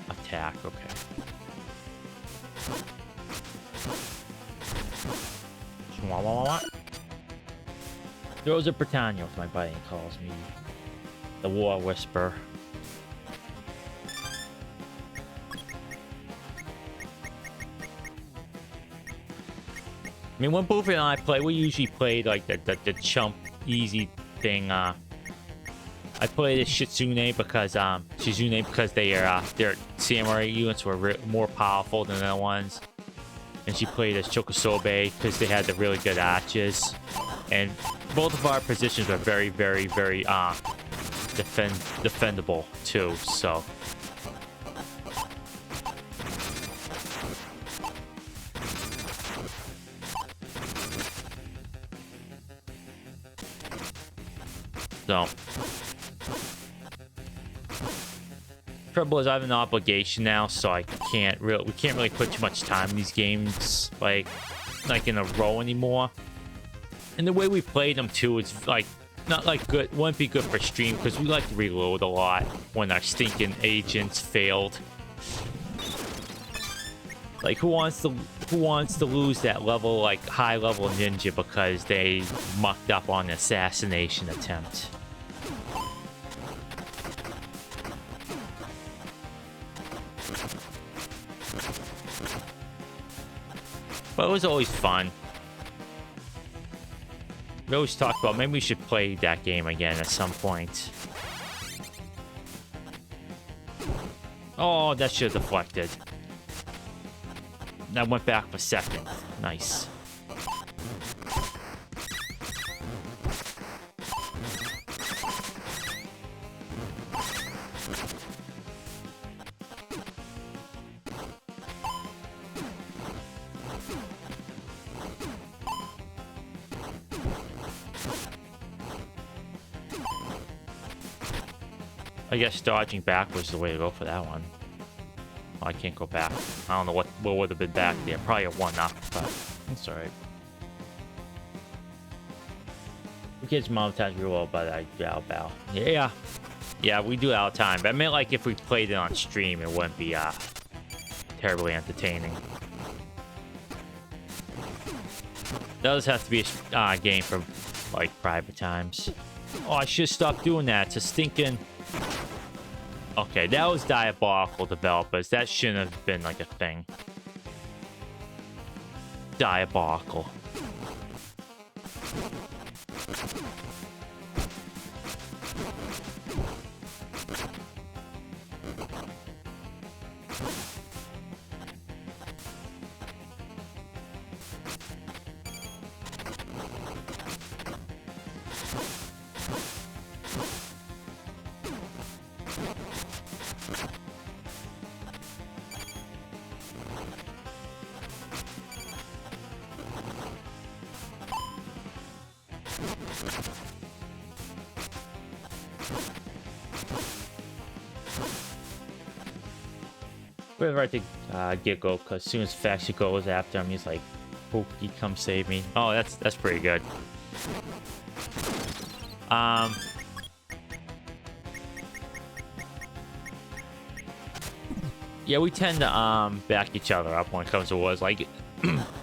attack, okay. Rosa Britannia, my buddy calls me. The War Whisperer. I mean, when Boofer and I play, we usually play like the chump easy thing. I play the Shizune because their samurai units were more powerful than the other ones, and she played as Chokosobe because they had the really good archers, and both of our positions are very, very, very defendable too. So. Trouble is I have an obligation now, so we can't really put too much time in these games like in a row anymore. And the way we played them too is like not like good, wouldn't be good for stream because we like to reload a lot when our stinking agents failed. Like who wants to lose that level, like high level ninja because they mucked up on an assassination attempt? But it was always fun. We always talked about maybe we should play that game again at some point. Oh, that should have deflected. That went back for second. Nice. I guess dodging back was the way to go for that one. Well, I can't go back. I don't know what would have been back there. Probably a 1-up, but it's alright. We kids monetize real well, but I bow. Yeah. Yeah, we do it all the time. But I meant like if we played it on stream, it wouldn't be terribly entertaining. Does have to be a game for like private times. Oh, I should stop doing that. It's a stinking... Okay, that was diabolical, developers. That shouldn't have been like a thing. diabolical. We're right to giggle because as soon as Faxi goes after him, he's like, "Pokey, come save me!" Oh, that's pretty good. Yeah, we tend to back each other up when it comes to wars. Like,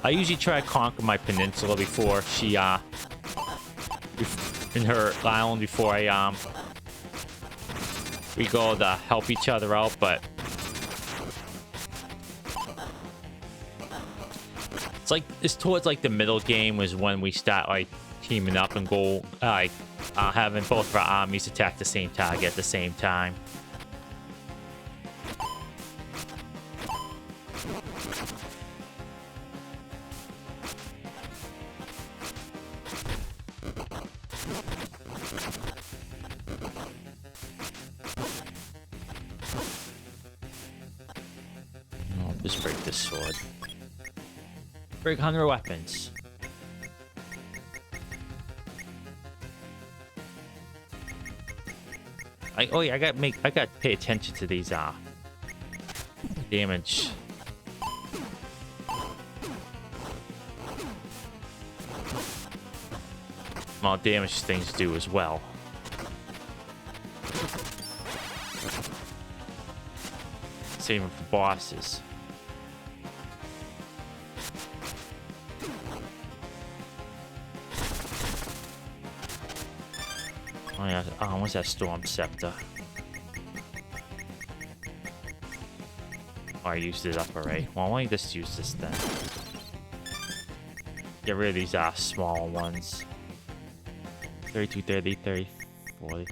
I usually try to conquer my peninsula before she in her island before I we go to help each other out, but it's towards like the middle game was when we start like teaming up and go like having both of our armies attack the same target at the same time. Oh, just break this sword. Break 100 weapons. Oh yeah, I got to pay attention to these damage. Well, damage things do as well. Same for bosses. Oh yeah, what's that storm scepter? Oh, I used it up already. Well, why don't you just use this then? Get rid of these small ones. 32, 30, 30, 40.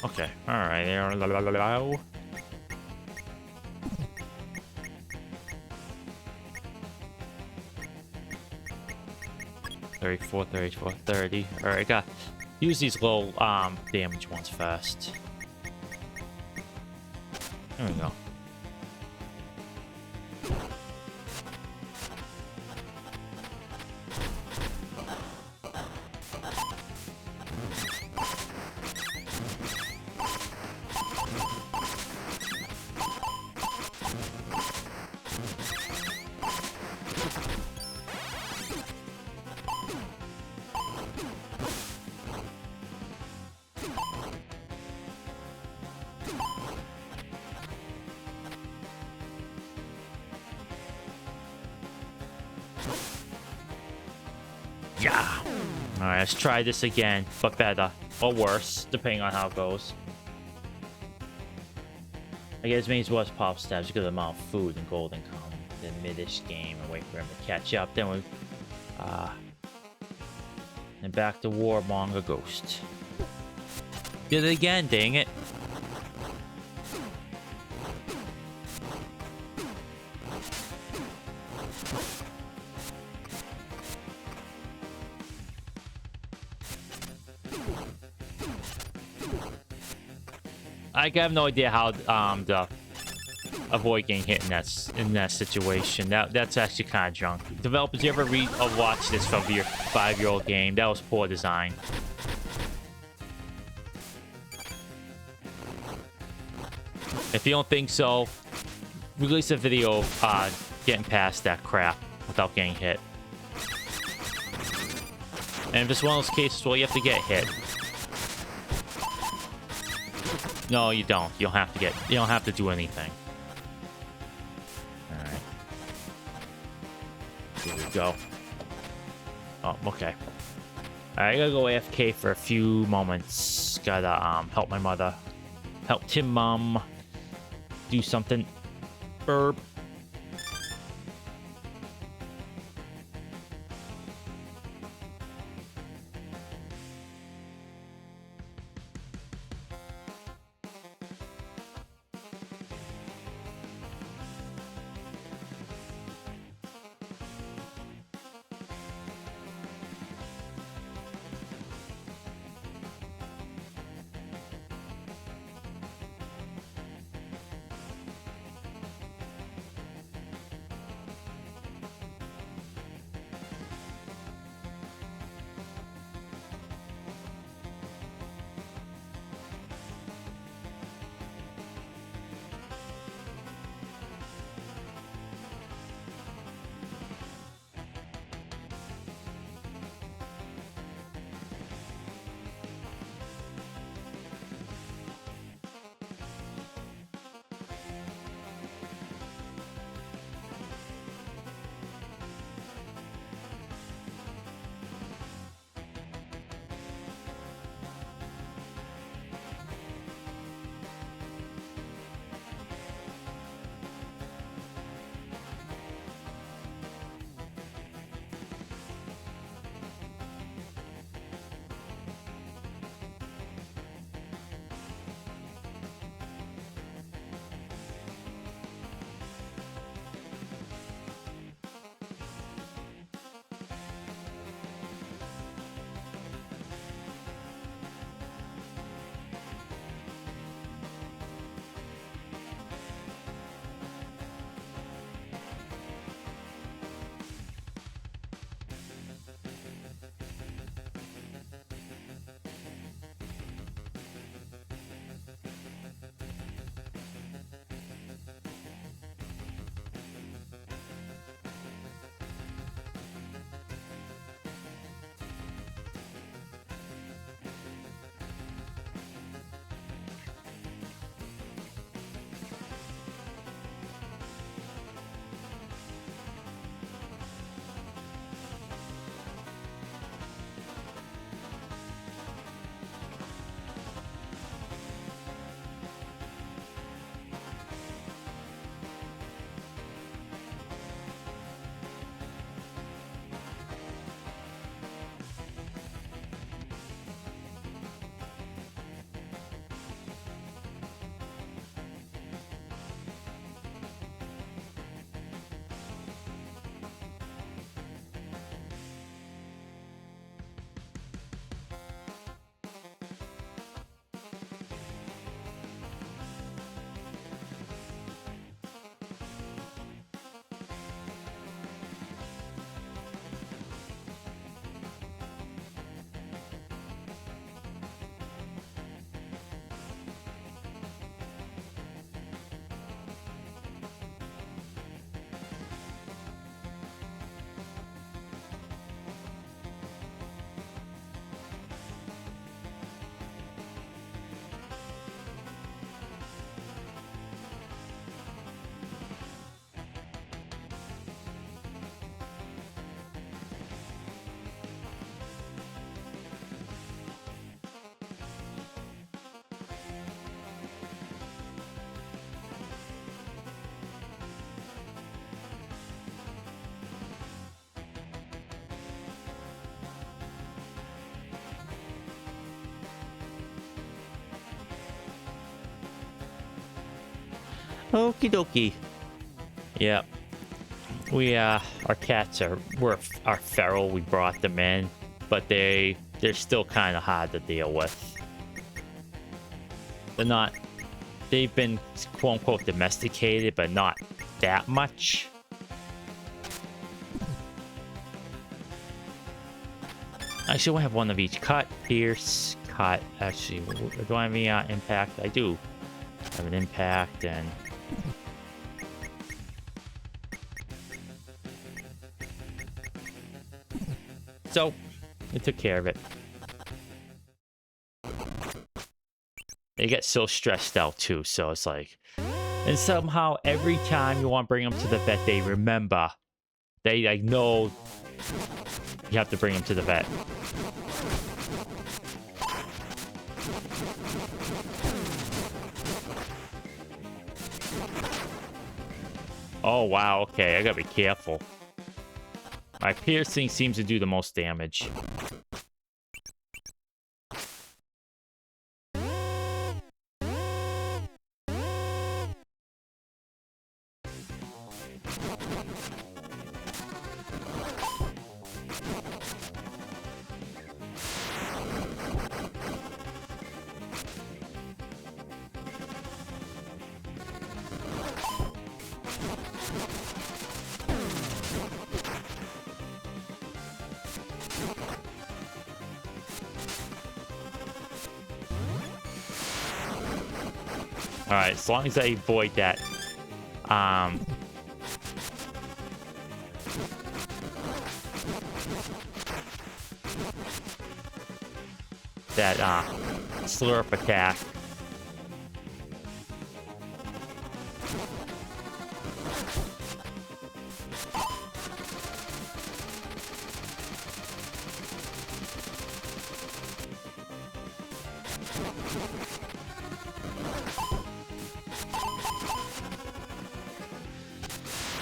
Okay, alright, there. 34, 34, 30. Alright, got use these low damage ones first. There we go. Yeah. Alright, let's try this again, but better. Or worse, depending on how it goes. I guess it means what's pop stabs because of the amount of food and gold and come the mid-ish game and wait for him to catch up. Then we and back to Warmonger Ghost. Did it again, dang it. I have no idea how to avoid getting hit in that situation. That's actually kind of junk. Developers, you ever read or watch this from your 5-year-old game? That was poor design. If you don't think so, release a video of getting past that crap without getting hit. And if it's one of those cases where you have to get hit. No, you don't. You don't have to do anything. Alright. Here we go. Oh, okay. Alright, I gotta go AFK for a few moments. Gotta help my mother. Help Tim Mom do something. Burp. Okie dokie. Yep. Our cats are feral. We brought them in, but they're still kind of hard to deal with. They've been quote unquote domesticated, but not that much. Actually, we'll have one of each. Cut, pierce, cut. Actually, do I have any impact? I do have an impact, and so it took care of it. They get so stressed out too, so it's like, and somehow every time you want to bring them to the vet, they remember. They like know You have to bring him to the vet. Oh, wow. Okay, I gotta be careful. My piercing seems to do the most damage. Alright, as long as I avoid that, slurp attack.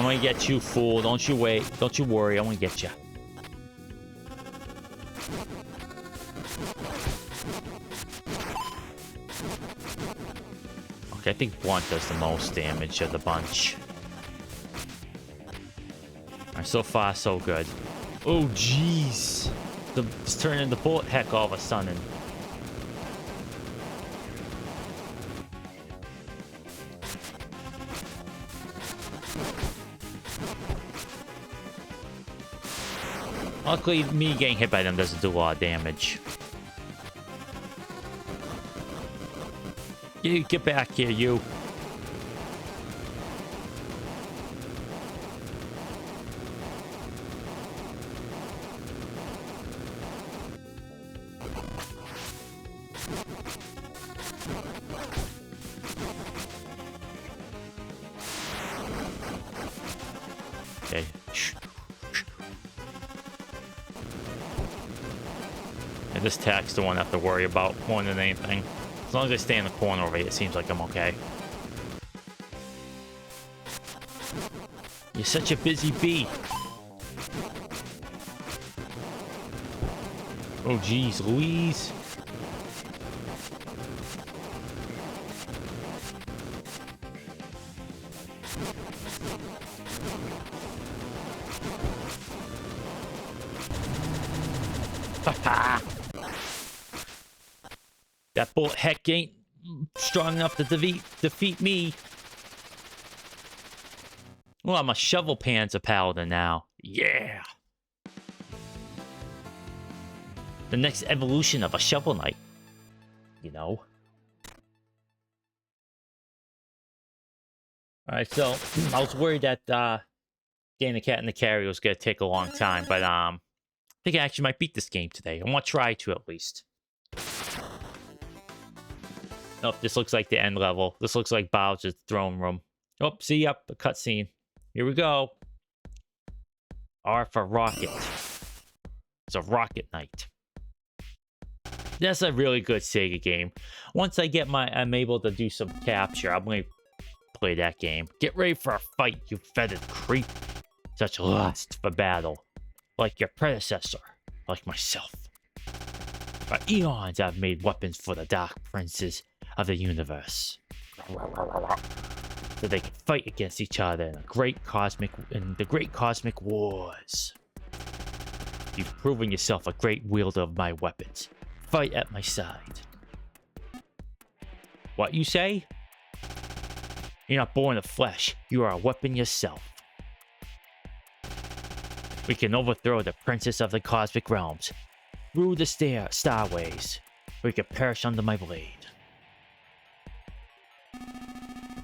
I'm gonna get you, fool. Don't you wait. Don't you worry. I'm gonna get you. Okay, I think Blunt does the most damage of the bunch. Alright, so far, so good. Oh, jeez. It's turning the bullet heck all of a sudden. Luckily, me getting hit by them doesn't do a lot of damage. You get back here, you. Okay. And this attack's the one I have to worry about more than anything. As long as I stay in the corner over here, it seems like I'm okay. You're such a busy bee. Oh, geez, Louise. That bullet heck ain't strong enough to defeat me. Well, I'm a shovel Panzer Paladin now. Yeah. The next evolution of a shovel knight. You know. Alright, so I was worried that getting the cat in the carrier was gonna take a long time, but I think I actually might beat this game today. I want to try to at least. Nope, this looks like the end level. This looks like Bowser's throne room. Oh, see, yep, a cutscene. Here we go. R for rocket. It's a rocket knight. That's a really good Sega game. Once I get I'm able to do some capture, I'm going to play that game. Get ready for a fight, you feathered creep. Such lust for battle. Like your predecessor. Like myself. For eons, I've made weapons for the dark princes of the universe, so they can fight against each other in the great cosmic wars. You've proven yourself a great wielder of my weapons. Fight at my side. What you say? You're not born of flesh. You are a weapon yourself. We can overthrow the princess of the cosmic realms. Rule the starways. We can perish under my blade.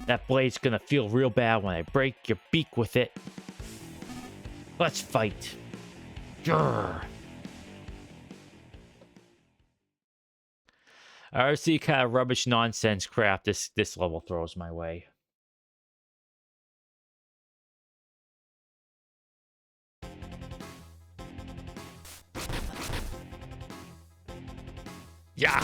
That blade's gonna feel real bad when I break your beak with it. Let's fight. Grrr. I already see kind of rubbish nonsense crap this level throws my way. Yeah.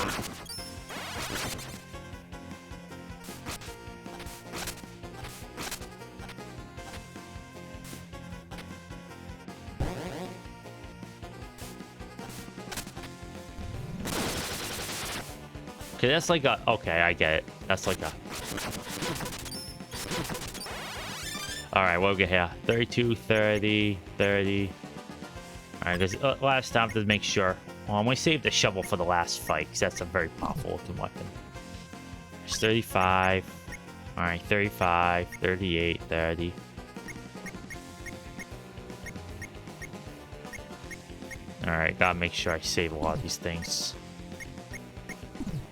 Okay, that's like a... Okay, I get it. That's like a... Alright, what we got here? 32, 30, 30. Alright, because last time to make sure. Well, I'm going to save the shovel for the last fight, because that's a very powerful looking weapon. There's 35. Alright, 35, 38, 30. Alright, gotta make sure I save a lot of these things.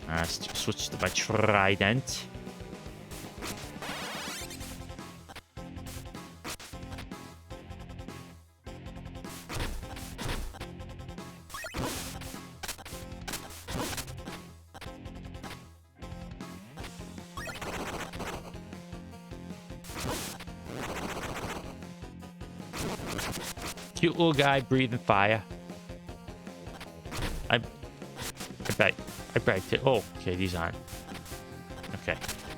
Let's switch to my trident. Cute little guy breathing fire. I bet it. Oh, okay, these aren't. Okay.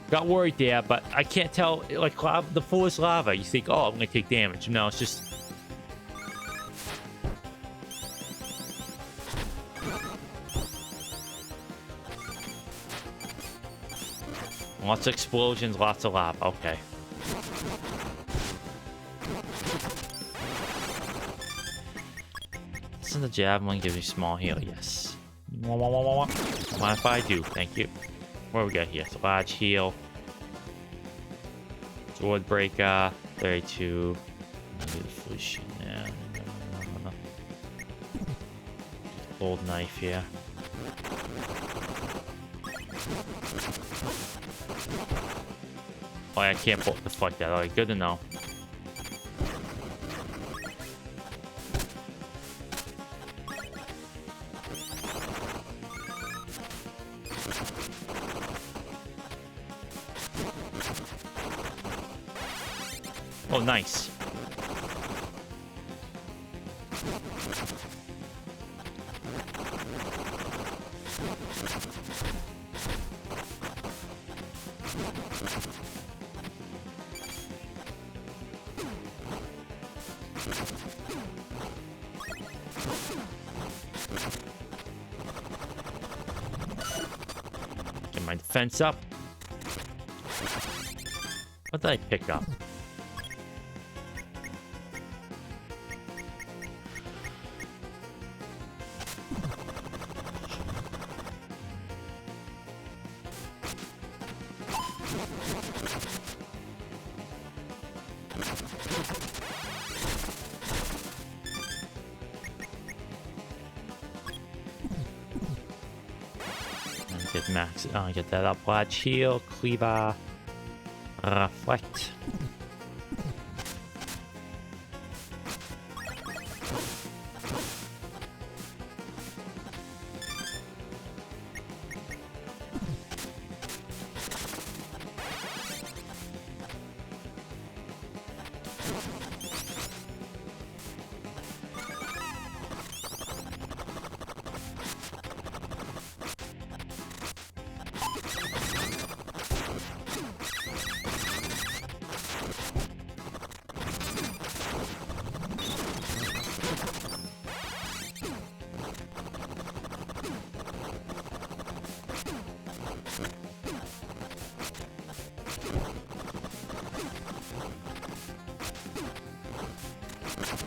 Got worried there, but I can't tell. Like, the fullest lava, you think, oh, I'm going to take damage. No, it's just... Lots of explosions, lots of lava. Okay. Listen, the javelin gives you small heal. Yes. Mind if I do? Thank you. What do we got here? It's a large heal. Sword breaker. 32. Yeah. No. Old knife here. Oh, I can't deflect that. Alright, good to know. Oh, nice. Get my defense up. What did I pick up? Get that up. Large heal, cleaver, reflect.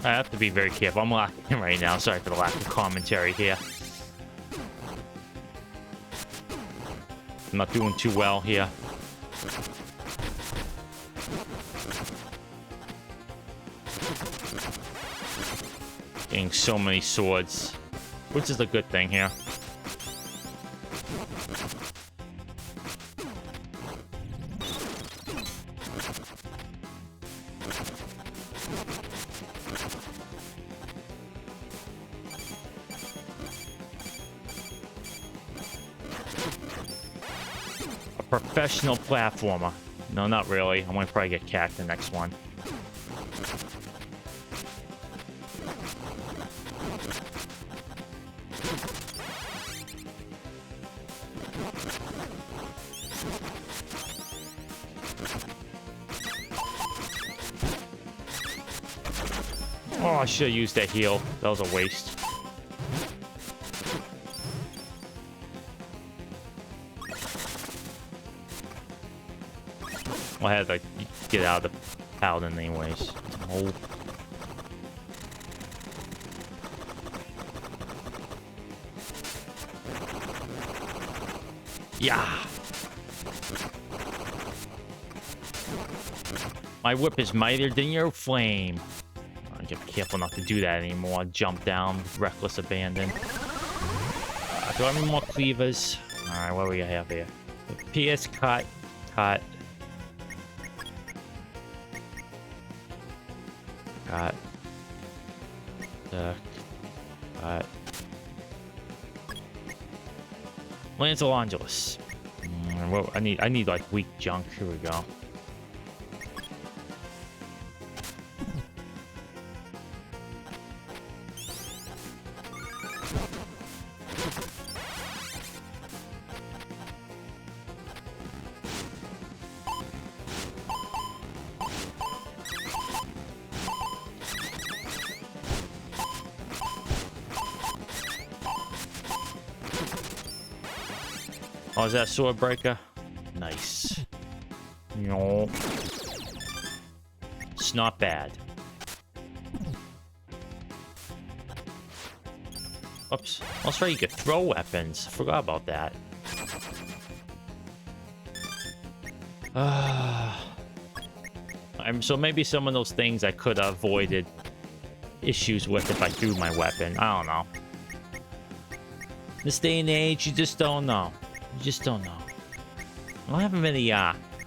I have to be very careful. I'm locked in right now. Sorry for the lack of commentary here. I'm not doing too well here. Getting so many swords, which is a good thing here. Professional platformer. No, not really. I'm gonna probably get cacked the next one. I should have used that heal. That was a waste. Well, I had to get out of the Paladin anyways. Oh. Yeah. My whip is mightier than your flame. I get careful not to do that anymore. Jump down, reckless abandon. Do I have any more cleavers? Alright, what do we have here? PS cut. Cut. Cut. Cut. Lancelongelus. Well, I need like weak junk. Here we go. Oh, is that sword breaker? Nice. No. It's not bad. Oops. That's right, you could throw weapons. Forgot about that. So maybe some of those things I could have avoided issues with if I threw my weapon. I don't know. This day and age, you just don't know. You just don't know. I don't have many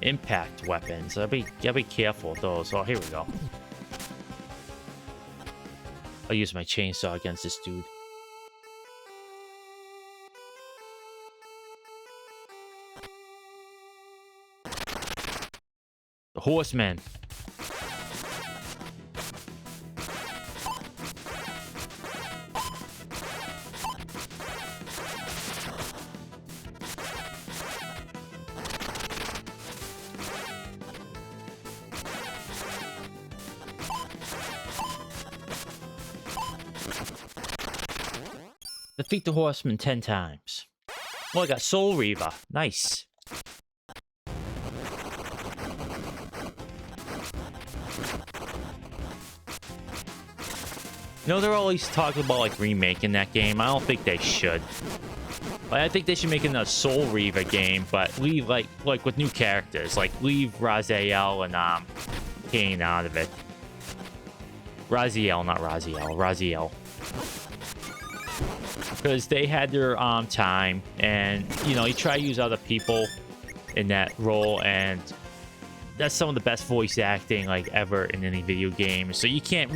impact weapons. Gotta be careful with those. Oh, here we go. I'll use my chainsaw against this dude. The horseman. Defeat the horseman 10 times. Oh, I got Soul Reaver. Nice. You know, they're always talking about, like, remaking that game. I don't think they should. Like, I think they should make another Soul Reaver game, but leave, like with new characters. Like, leave Raziel and, Kane out of it. Raziel, not Raziel. Raziel. Because they had their time, and you know, you try to use other people in that role, and that's some of the best voice acting like ever in any video game. So you can't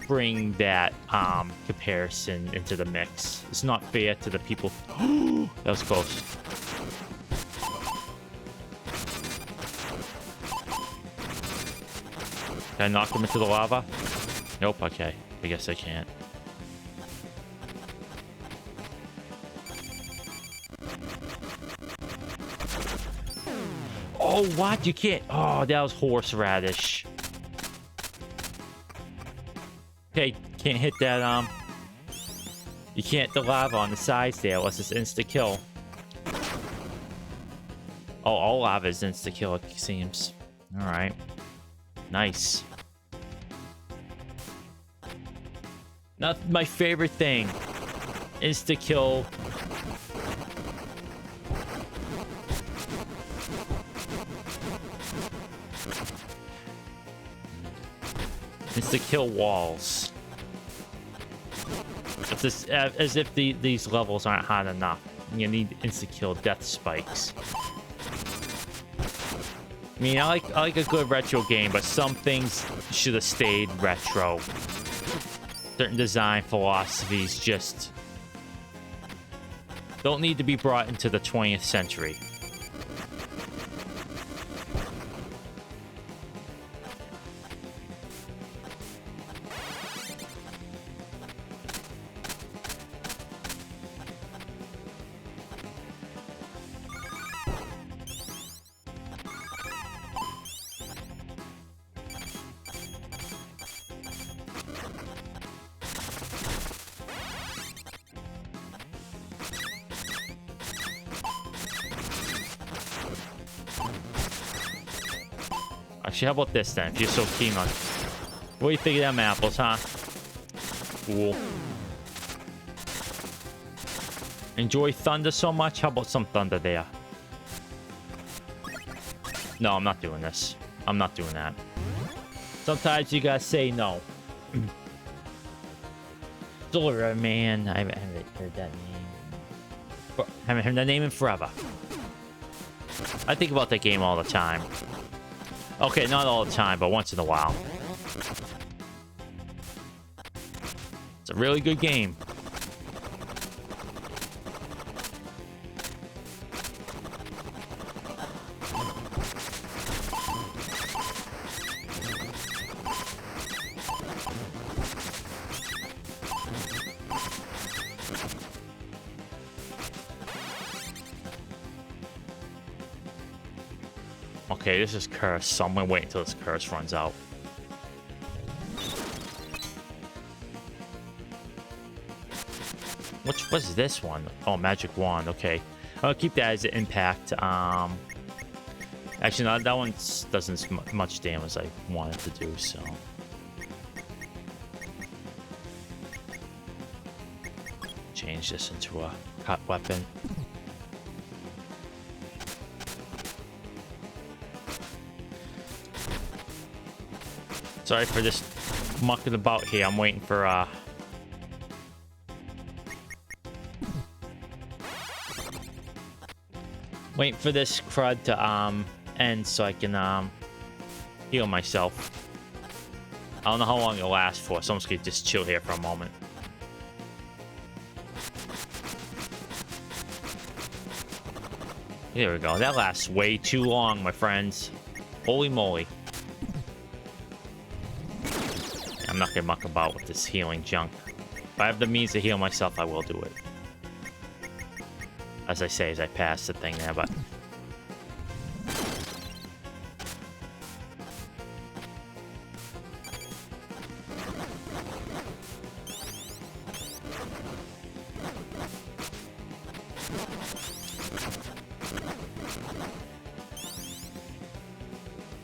bring that comparison into the mix. It's not fair to the people. That was close. Can I knock him into the lava? Nope. Okay, I guess I can't. Oh, what? You can't... Oh, that was horseradish. Okay, can't hit that, You can't hit the lava on the sides there unless it's insta-kill. Oh, all lava is insta-kill, it seems. Alright. Nice. Not my favorite thing. Insta-kill... It's to kill walls. It's this, as if these levels aren't hard enough. You need insta-kill death spikes. I mean, I like a good retro game, but some things should have stayed retro. Certain design philosophies just don't need to be brought into the 20th century. Actually, how about this then? If you're so keen on... What do you think of them apples, huh? Cool. Enjoy thunder so much? How about some thunder there? No, I'm not doing this. I'm not doing that. Sometimes you gotta say no. Dora, man. I haven't heard that name. Haven't heard that name in forever. I think about that game all the time. Okay, not all the time, but once in a while. It's a really good game. Okay, this is cursed, so I'm gonna wait until this curse runs out. Which was this one? Oh, magic wand. Okay, I'll keep that as an impact. Actually, no, that one doesn't as much damage as I wanted to do. So, change this into a cut weapon. Sorry for this mucking about here. I'm waiting for waiting for this crud to end so I can heal myself. I don't know how long it'll last for, so I'm just gonna just chill here for a moment. There we go. That lasts way too long, my friends. Holy moly. I'm not gonna muck about with this healing junk. If I have the means to heal myself, I will do it. As I say, as I pass the thing there, but...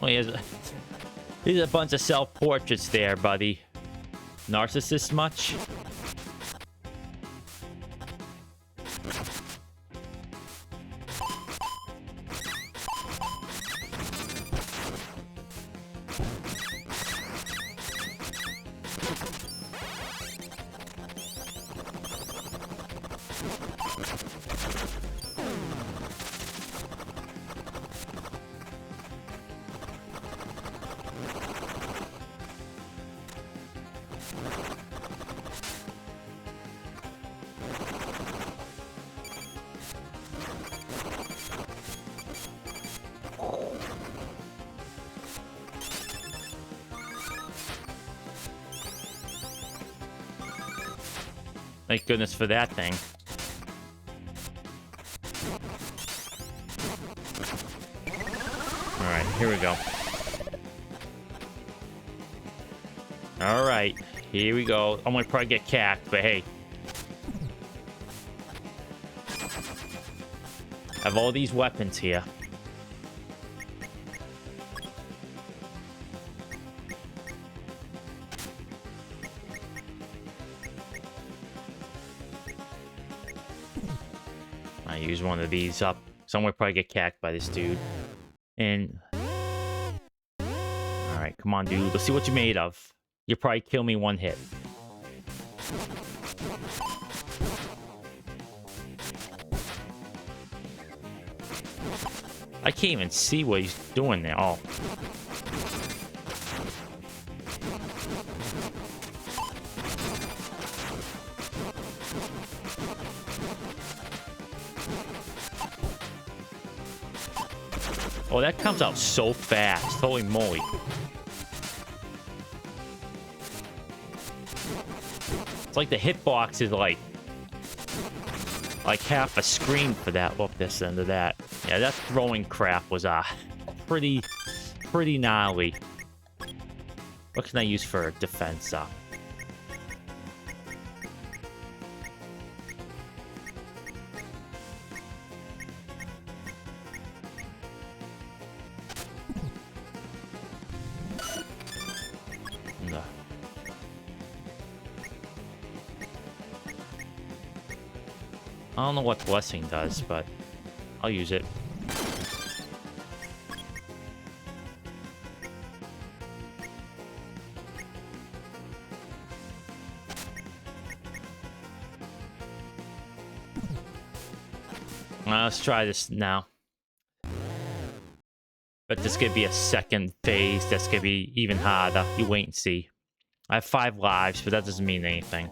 Well, there's a bunch of self-portraits there, buddy. Narcissist much? Thank goodness for that thing. Alright, here we go. Alright, here we go. I'm gonna probably get cacked, but hey. I have all these weapons here. Use one of these up. Someone will probably get cacked by this dude. And... Alright, come on, dude. Let's see what you're made of. You'll probably kill me one hit. I can't even see what he's doing there. Oh. Oh, that comes out so fast. Holy moly. It's like the hitbox is like half a screen for that. Look, this end of that. Yeah, that throwing crap was pretty gnarly. What can I use for defense? I don't know what blessing does, but I'll use it. Let's try this now. But this could be a second phase. That's gonna be even harder. You wait and see. I have 5 lives, but that doesn't mean anything.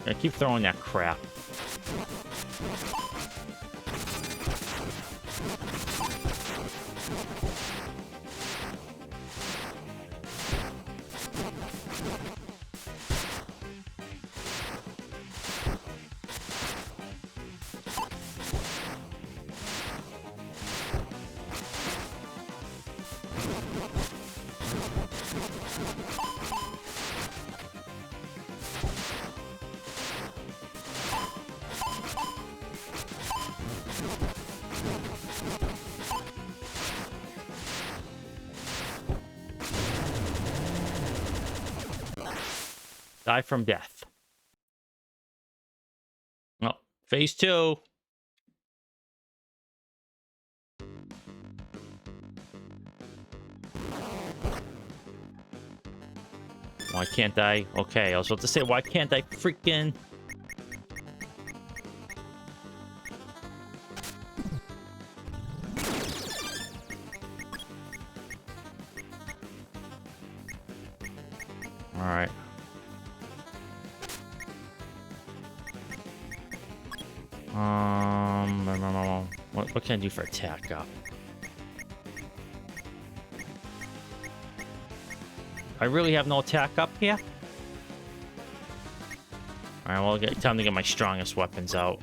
I keep throwing that crap. Die from death. Oh, phase 2. Why can't I? Okay, I was about to say, why can't I freaking... Alright. What can I do for attack up? I really have no attack up here? Alright, well, time to get my strongest weapons out.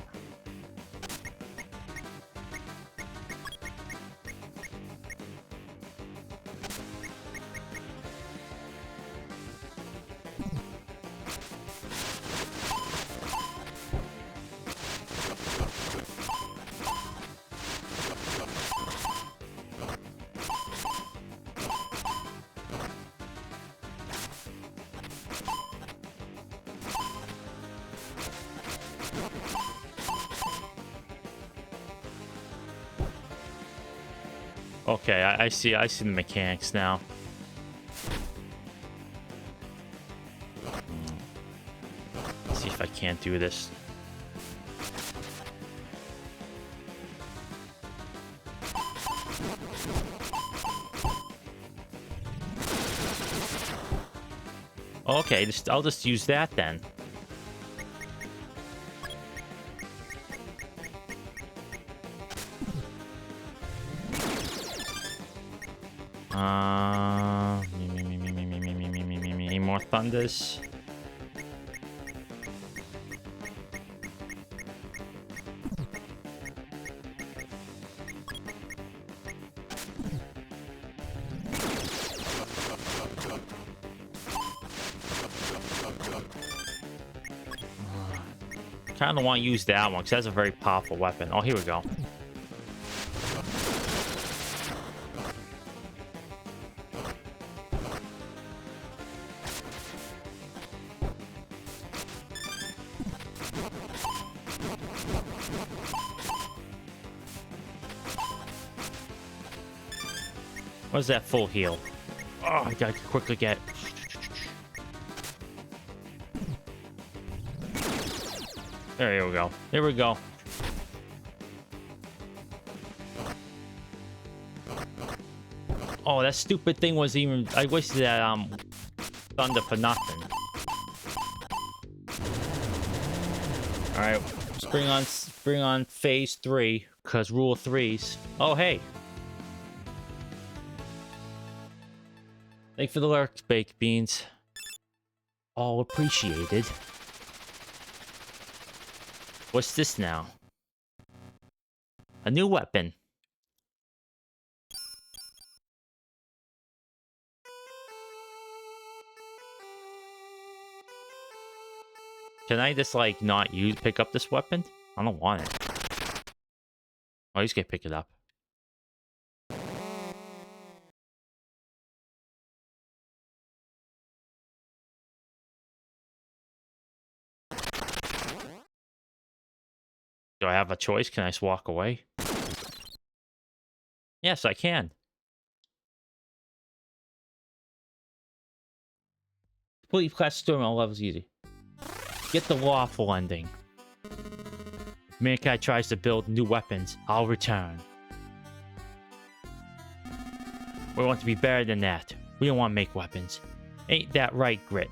Okay, I see the mechanics now. Let's see if I can't do this. Okay, I'll just use that then. More thunders. Kind of want to use that one because that's a very powerful weapon. Oh, here we go. What's that full heal? Oh, I gotta quickly get... There we go. There we go. Oh, that stupid thing was even... I wasted that, thunder for nothing. Alright, bring on phase 3, because rule 3s. Oh, hey. Thank you for the lurks, baked beans. All appreciated. What's this now? A new weapon. Can I just, like, not pick up this weapon? I don't want it. Oh, he's gonna pick it up. Do I have a choice? Can I just walk away? Yes, I can. Complete class storm all levels easy. Get the lawful ending. If mankind tries to build new weapons, I'll return. We want to be better than that. We don't want to make weapons. Ain't that right, Grit?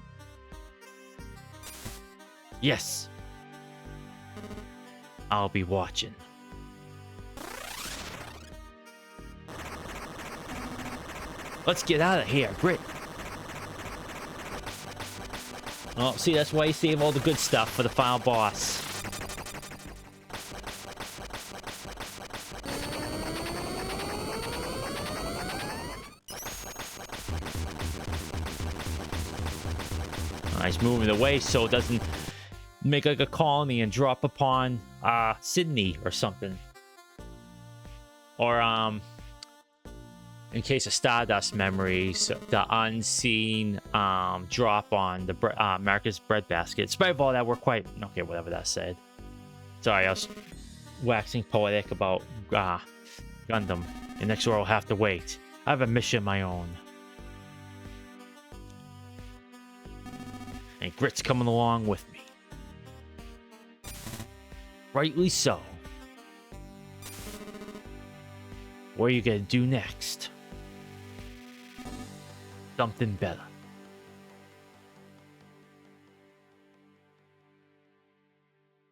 Yes. I'll be watching. Let's get out of here, Grit. Oh, see, that's why you save all the good stuff for the final boss. He's moving away so it doesn't make like a colony and drop upon Sydney or something. Or in case of Stardust memories, the unseen drop on the America's breadbasket. In spite of all that, we're quite okay. Whatever that said. Sorry, I was waxing poetic about Gundam. The next war will have to wait. I have a mission of my own. And Grit's coming along with me. Rightly so. What are you gonna do next? Something better.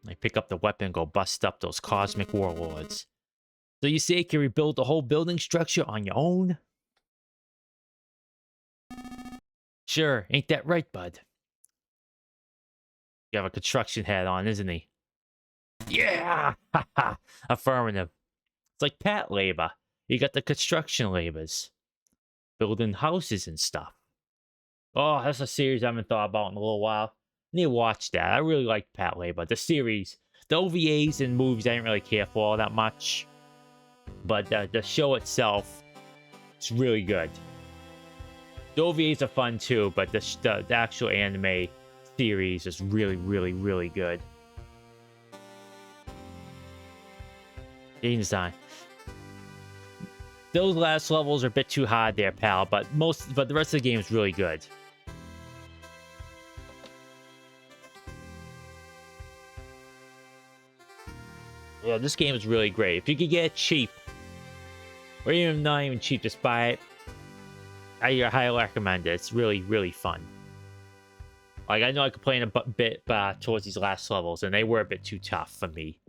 I pick up the weapon and go bust up those cosmic warlords. So you say you can rebuild the whole building structure on your own? Sure, ain't that right, bud? You have a construction hat on, isn't he? Yeah! Haha! Affirmative. It's like Pat labor. You got the construction labors. Building houses and stuff. Oh, that's a series I haven't thought about in a little while. I need to watch that. I really like Pat labor. The series. The OVAs and movies I didn't really care for all that much. But the show itself, it's really good. The OVAs are fun too, but the actual anime series is really, really, really good. Game design. Those last levels are a bit too hard there, pal, but the rest of the game is really good. Yeah, this game is really great. If you could get it cheap, or even not even cheap, just buy it. I highly recommend it. It's really, really fun. Like, I know I complained a bit towards these last levels, and they were a bit too tough for me.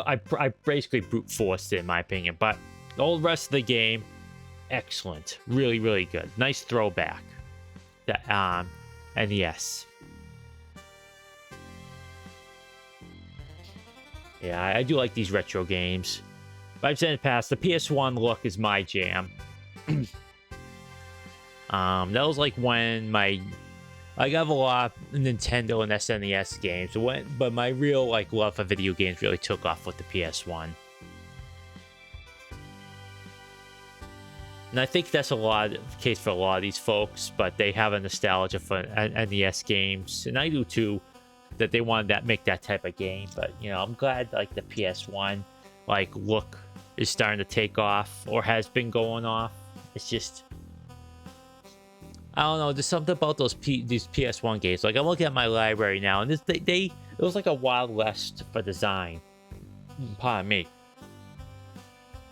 I basically brute forced it, in my opinion, but the whole rest of the game, excellent. Really, really good. Nice throwback. NES. Yeah, I do like these retro games. But I've said in the past, the PS1 look is my jam. That was like when I have a lot of Nintendo and SNES games, but my real love for video games really took off with the PS1. And I think that's the case for a lot of these folks, but they have a nostalgia for NES games, and I do too, that they wanted to make that type of game. But you know, I'm glad the PS1 look is starting to take off, or has been going off. It's just, I don't know, there's something about these PS1 games. I'm looking at my library now, and it was like a Wild West for design. Pardon me.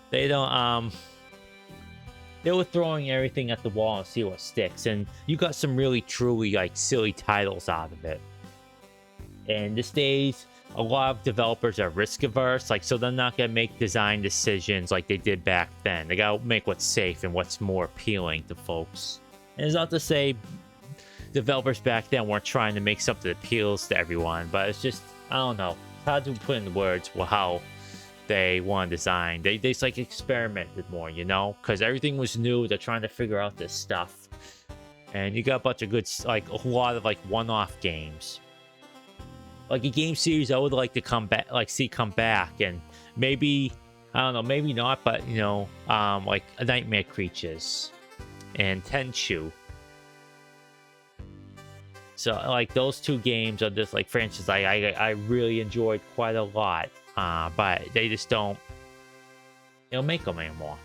They don't they were throwing everything at the wall and see what sticks, and you got some really truly silly titles out of it. And these days, a lot of developers are risk averse, so they're not gonna make design decisions like they did back then. They gotta make what's safe and what's more appealing to folks. And it's not to say developers back then weren't trying to make something that appeals to everyone, but it's just, I don't know. It's hard to put in words how they want to design. They just experimented more, you know? Because everything was new. They're trying to figure out this stuff. And you got a bunch of good, a lot of one-off games. like a game series I would like to come back, like see come back, and maybe I don't know, maybe not, but you know, like Nightmare Creatures and Tenchu. So like those two games are just like franchises I really enjoyed quite a lot, but they just don't make them anymore.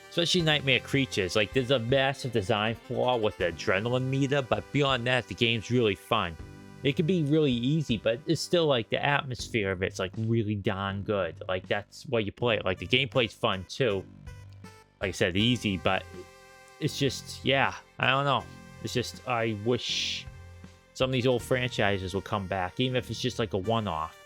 Especially Nightmare Creatures, like there's a massive design flaw with the adrenaline meter, but beyond that, the game's really fun. It can be really easy, but it's still like the atmosphere of it's like really darn good. Like that's why you play it. Like the gameplay's fun too. Like I said, easy, but it's just, yeah, I don't know. It's just, I wish some of these old franchises will come back, even if it's just like a one-off.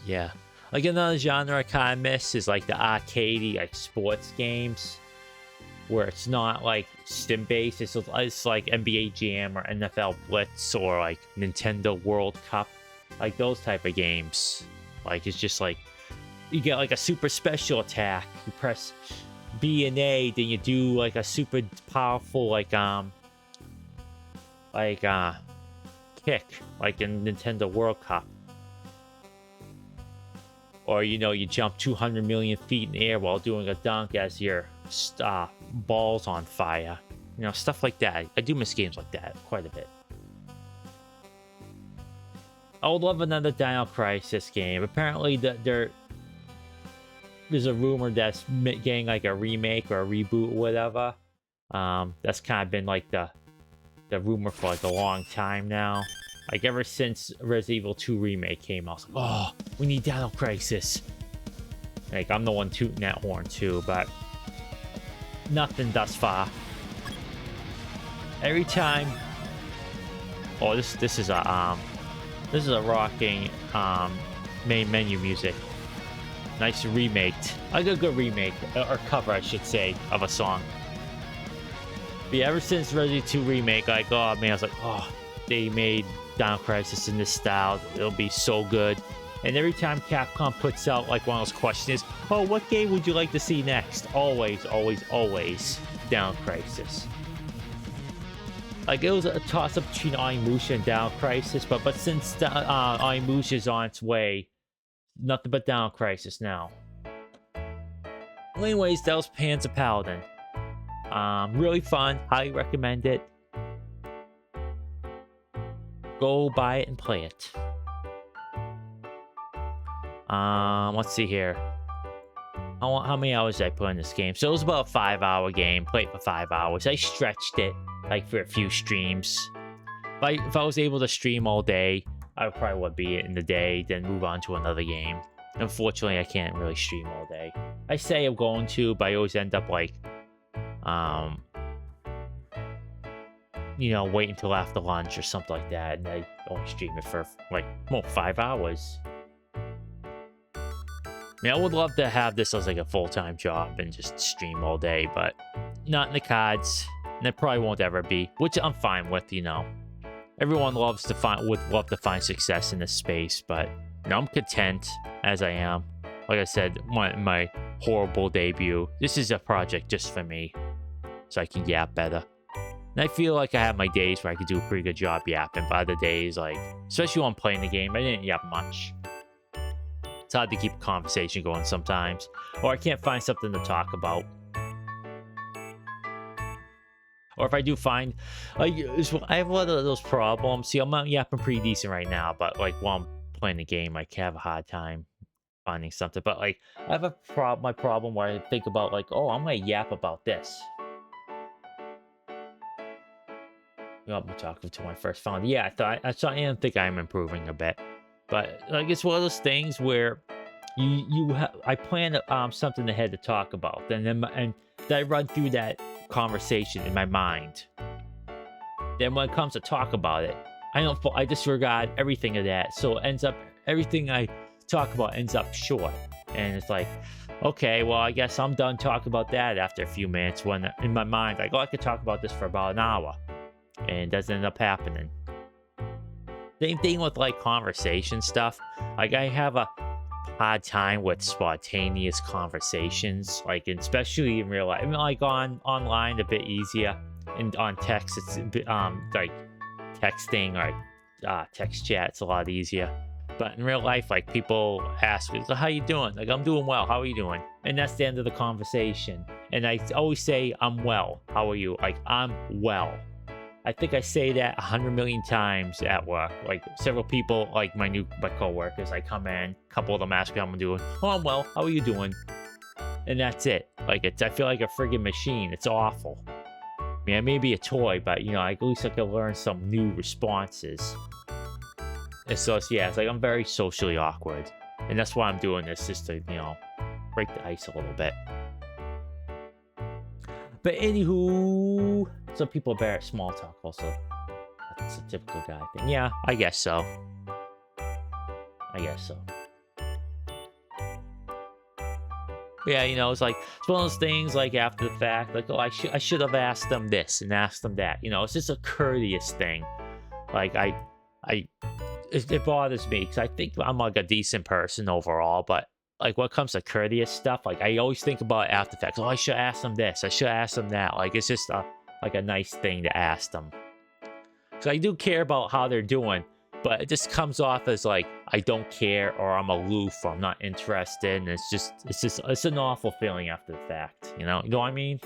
Yeah. Like another genre I kind of miss is like the arcadey, like sports games, where it's not like stim based. It's like NBA Jam or NFL Blitz or like Nintendo World Cup, like those type of games. Like it's just like you get like a super special attack. You press B and A, then you do like a super powerful like kick, like in Nintendo World Cup. Or, you know, you jump 200 million feet in the air while doing a dunk as your ball's on fire. You know, stuff like that. I do miss games like that quite a bit. I would love another Dino Crisis game. Apparently, there's a rumor that's getting like a remake or a reboot or whatever. That's kind of been like the rumor for like a long time now. Like, ever since Resident Evil 2 Remake came out, I was like, oh, we need Dino Crisis. Like, I'm the one tooting that horn, too, but nothing thus far. Every time... Oh, this is a rocking main menu music. Nice remake. Like a good remake, or cover, I should say, of a song. But yeah, ever since Resident Evil 2 Remake, like, oh, man, I was like, oh, they made Dino Crisis in this style, it'll be so good. And every time Capcom puts out like one of those questions, oh, what game would you like to see next? Always, always, always Dino Crisis. Like it was a toss-up between Onimusha and Dino Crisis, but since Onimusha is on its way, nothing but Dino Crisis now. Well, anyways, that was Panzer Paladin. Really fun, highly recommend it. Go buy it and play it. Let's see here. How many hours did I put in this game? So it was about a 5-hour game. Played for 5 hours. I stretched it like for a few streams. If I was able to stream all day, I probably would beat it in the day, then move on to another game. Unfortunately, I can't really stream all day. I say I'm going to, but I always end up like, you know, wait until after lunch or something like that, and I only stream it for like, well, 5 hours. I mean, I would love to have this as like a full-time job and just stream all day, but not in the cards, and it probably won't ever be, which I'm fine with, you know. Everyone would love to find success in this space, but you know, I'm content as I am. Like I said, my horrible debut. This is a project just for me, so I can yap better. And I feel like I have my days where I could do a pretty good job yapping, but other days, like, especially when I'm playing the game, I didn't yap much. It's hard to keep a conversation going sometimes, or I can't find something to talk about. Or if I do find, like, I have a lot of those problems. See, I'm yapping pretty decent right now, but like while I'm playing the game, I have a hard time finding something. But like, I have my problem where I think about like, oh, I'm gonna yap about this. I'm talking to my first phone. Yeah, I think I'm improving a bit, but like it's one of those things where I plan something ahead to talk about, and then I run through that conversation in my mind. Then when it comes to talk about it, I disregard everything of that, so it ends up everything I talk about ends up short, and it's like, okay, well, I guess I'm done talking about that after a few minutes. When in my mind, like, oh, I could talk about this for about an hour. And it doesn't end up happening. Same thing with like conversation stuff. Like I have a hard time with spontaneous conversations, like especially in real life. I mean, like online a bit easier, on text, it's like texting or text chat. It's a lot easier. But in real life, like, people ask me, so how you doing? Like, I'm doing well. How are you doing? And that's the end of the conversation. And I always say, I'm well. How are you? Like, I'm well. I think I say that 100 million times at work. Like, several people, like my coworkers, I come in, a couple of them ask me how I'm doing. Oh, I'm well. How are you doing? And that's it. Like, I feel like a friggin' machine. It's awful. I mean, I may be a toy, but, you know, at least I can learn some new responses. And so, yeah, it's like I'm very socially awkward. And that's why I'm doing this, just to, you know, break the ice a little bit. But anywho, some people are better at small talk also. That's a typical guy thing. Yeah, I guess so. But yeah, you know, it's like, it's one of those things, like, after the fact, like, oh, I should have asked them this and asked them that. You know, it's just a courteous thing. Like, it bothers me because I think I'm like a decent person overall, but like when it comes to courteous stuff, like I always think about after the fact. Oh, I should ask them this. I should ask them that. Like, it's just a nice thing to ask them. So I do care about how they're doing, but it just comes off as like I don't care, or I'm aloof, or I'm not interested, and it's an awful feeling after the fact. You know what I mean?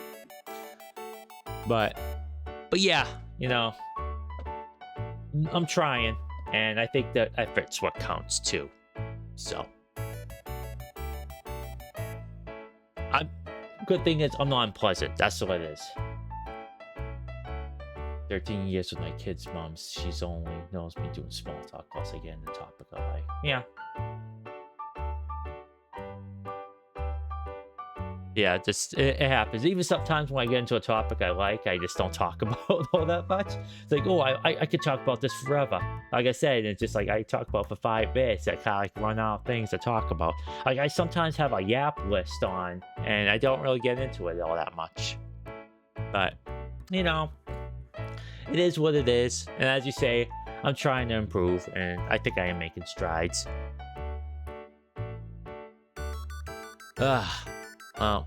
But yeah, you know, I'm trying. And I think that effort's what counts too. So, good thing is I'm not unpleasant. That's what it is. 13 years with my kid's mom. She's only knows me doing small talk. Plus, I get into the topic I like. Yeah. Yeah, it happens. Even sometimes when I get into a topic I like, I just don't talk about all that much. It's like, oh, I could talk about this forever. Like I said, it's just like I talk about for 5 minutes. I kind of like run out of things to talk about. Like, I sometimes have a yap list on, and I don't really get into it all that much. But, you know, it is what it is. And as you say, I'm trying to improve, and I think I am making strides. Well,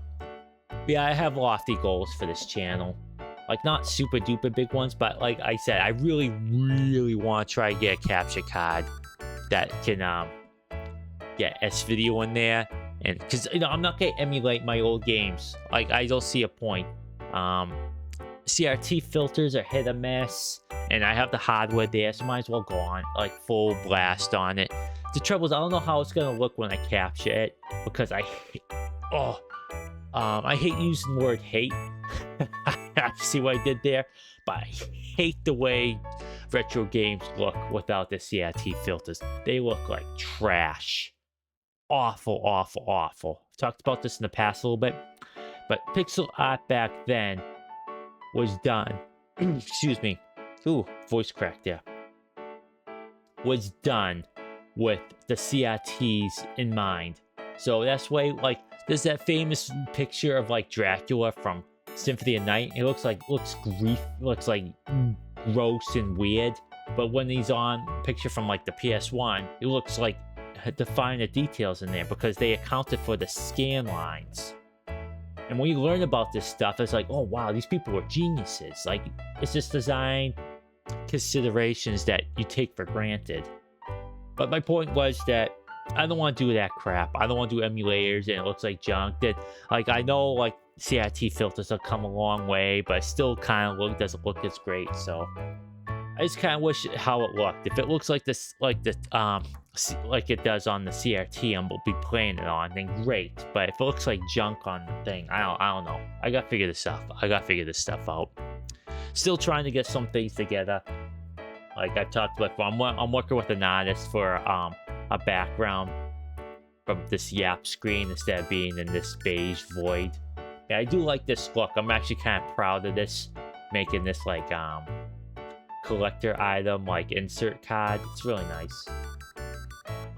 yeah, I have lofty goals for this channel. Like, not super duper big ones, but like I said, I really, really want to try to get a capture card that can get S-Video in there. And because, you know, I'm not going to emulate my old games. Like, I don't see a point. CRT filters are hit or miss, and I have the hardware there, so might as well go on like full blast on it. The trouble is, I don't know how it's going to look when I capture it, because I hate using the word hate. See what I did there? But I hate the way retro games look without the CRT filters. They look like trash. Awful, awful, awful. I've talked about this in the past a little bit, but pixel art back then was done. Excuse me. Ooh, voice crack there. Was done with the CRTs in mind. So that's why, like, there's that famous picture of like Dracula from Symphony of Night. It looks like gross and weird. But when he's on picture from like the PS1, it looks like the finer details in there because they accounted for the scan lines. And when you learn about this stuff, it's like, oh wow, these people were geniuses. Like, it's just design considerations that you take for granted. But my point was that I don't want to do that crap. I don't want to do emulators and it looks like junk. That, like, I know like CRT filters have come a long way, but it still kind of doesn't look as great. So I just kind of wish how it looked. If it looks like this, like it does on the CRT, and we'll be playing it on, then great. But if it looks like junk on the thing, I don't know. I gotta figure this stuff. out. Still trying to get some things together. Like I talked about, I'm working with an artist for a background from this yap screen instead of being in this beige void. Yeah, I do like this look. I'm actually kind of proud of this, making this like collector item, like insert card. It's really nice.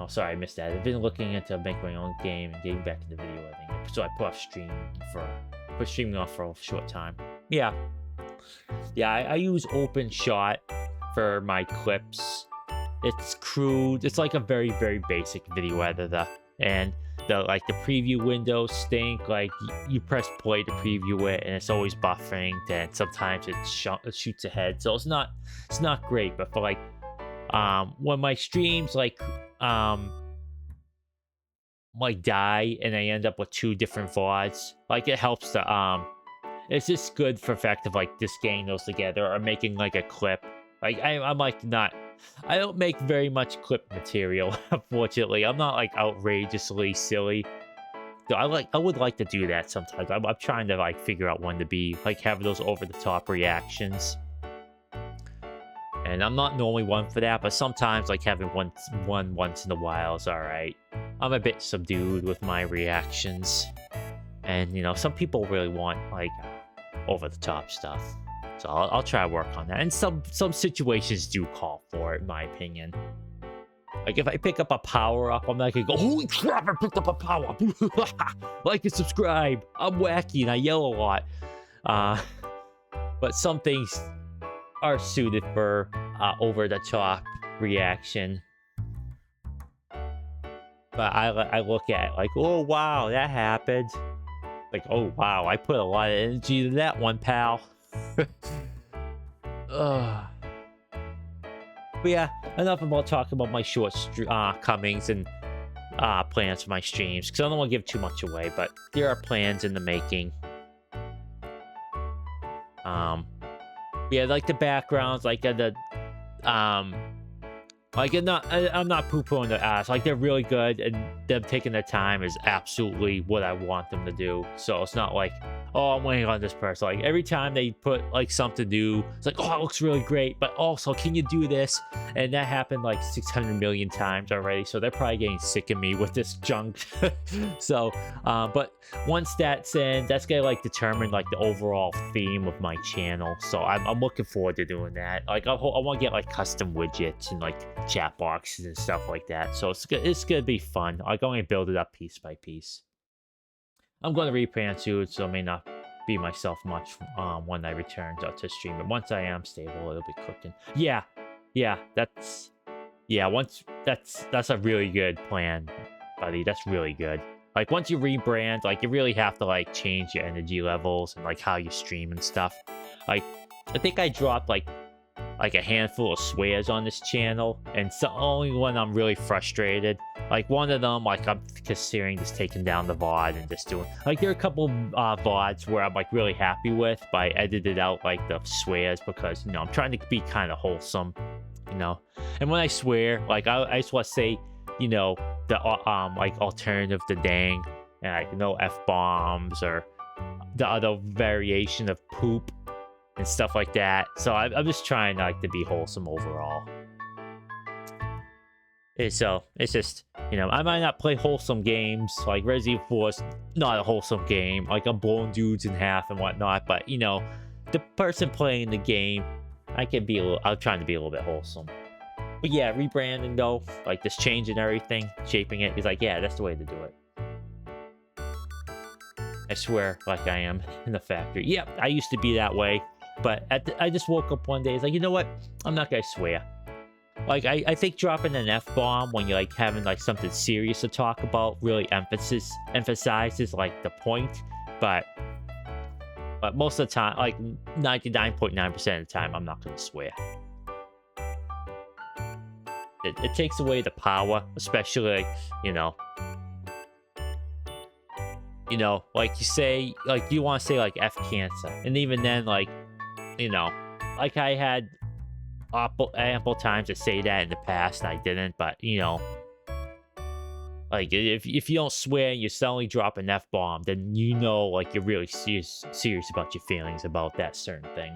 Oh, sorry, I missed that. I've been looking into making my own game and getting back into video editing, so I put streaming off for a short time. Yeah, I use OpenShot for my clips. It's crude. It's like a very, very basic video editor. And the preview windows stink. Like you press play to preview it and it's always buffering, then sometimes it shoots ahead, so it's not great. But for like when my streams like die and I end up with 2 different VODs, like it helps to it's just good for fact of like just getting those together or making like a clip. Like I'm like not, I don't make very much clip material, unfortunately. I'm not like outrageously silly. So I would like to do that sometimes. I'm trying to like figure out when to be like have those over the top reactions. And I'm not normally one for that, but sometimes like having one once in a while is alright. I'm a bit subdued with my reactions. And you know, some people really want like over the top stuff. So I'll try to work on that. And some situations do call for it, in my opinion. Like if I pick up a power up, I'm not gonna go, holy crap, I picked up a power up. Like and subscribe. I'm wacky and I yell a lot. But some things are suited for over the top reaction. But I look at it like, oh wow, that happened. Like, oh wow, I put a lot of energy into that one, pal. But yeah, enough about talking about my short comings and plans for my streams, because I don't want to give too much away, but there are plans in the making. Yeah, like the backgrounds, like the like I'm not poo-pooing the ass. Like they're really good, and them taking their time is absolutely what I want them to do. So it's not like, oh, I'm waiting on this person. Like every time they put like something new, it's like, oh, it looks really great, but also can you do this? And that happened like 600 million times already. So they're probably getting sick of me with this junk. So, but once that's in, that's gonna like determine like the overall theme of my channel. So I'm looking forward to doing that. Like I want to get like custom widgets and like chat boxes and stuff like that. So it's gonna be fun. Like I'm gonna build it up piece by piece. I'm going to rebrand soon, so I may not be myself much when I return to stream. But once I am stable, it'll be cooking. Yeah, that's a really good plan, buddy. That's really good. Like once you rebrand, like you really have to like change your energy levels and like how you stream and stuff. Like I think I dropped like a handful of swears on this channel, and it's the only one I'm really frustrated. Like one of them, like I'm considering just taking down the VOD and just doing, like there are a couple VODs where I'm like really happy with, but I edited out like the swears because, you know, I'm trying to be kind of wholesome, you know. And when I swear, like I just want to say, you know, the like alternative to dang, and like no F-bombs or the other variation of poop and stuff like that. So I'm just trying like to be wholesome overall. And so it's just, you know, I might not play wholesome games. Like Resident Evil 4 is not a wholesome game. Like I'm blowing dudes in half and whatnot. But you know, the person playing the game, I'm trying to be a little bit wholesome. But yeah, rebranding though, like this changing everything, shaping it, is like, yeah, that's the way to do it. I swear, like I am in the factory. Yep, I used to be that way. But I just woke up one day, it's like, you know what? I'm not gonna swear. Like, I think dropping an F-bomb when you're, like, having, like, something serious to talk about really emphasizes, like, the point. But most of the time, like, 99.9% of the time, I'm not gonna swear. It takes away the power, especially, like, you know, like, you say, like, you want to say, like, F cancer. And even then, like, you know, like I had ample times to say that in the past, and I didn't, but, you know, like, if you don't swear and you suddenly drop an F-bomb, then you know, like, you're really serious about your feelings about that certain thing.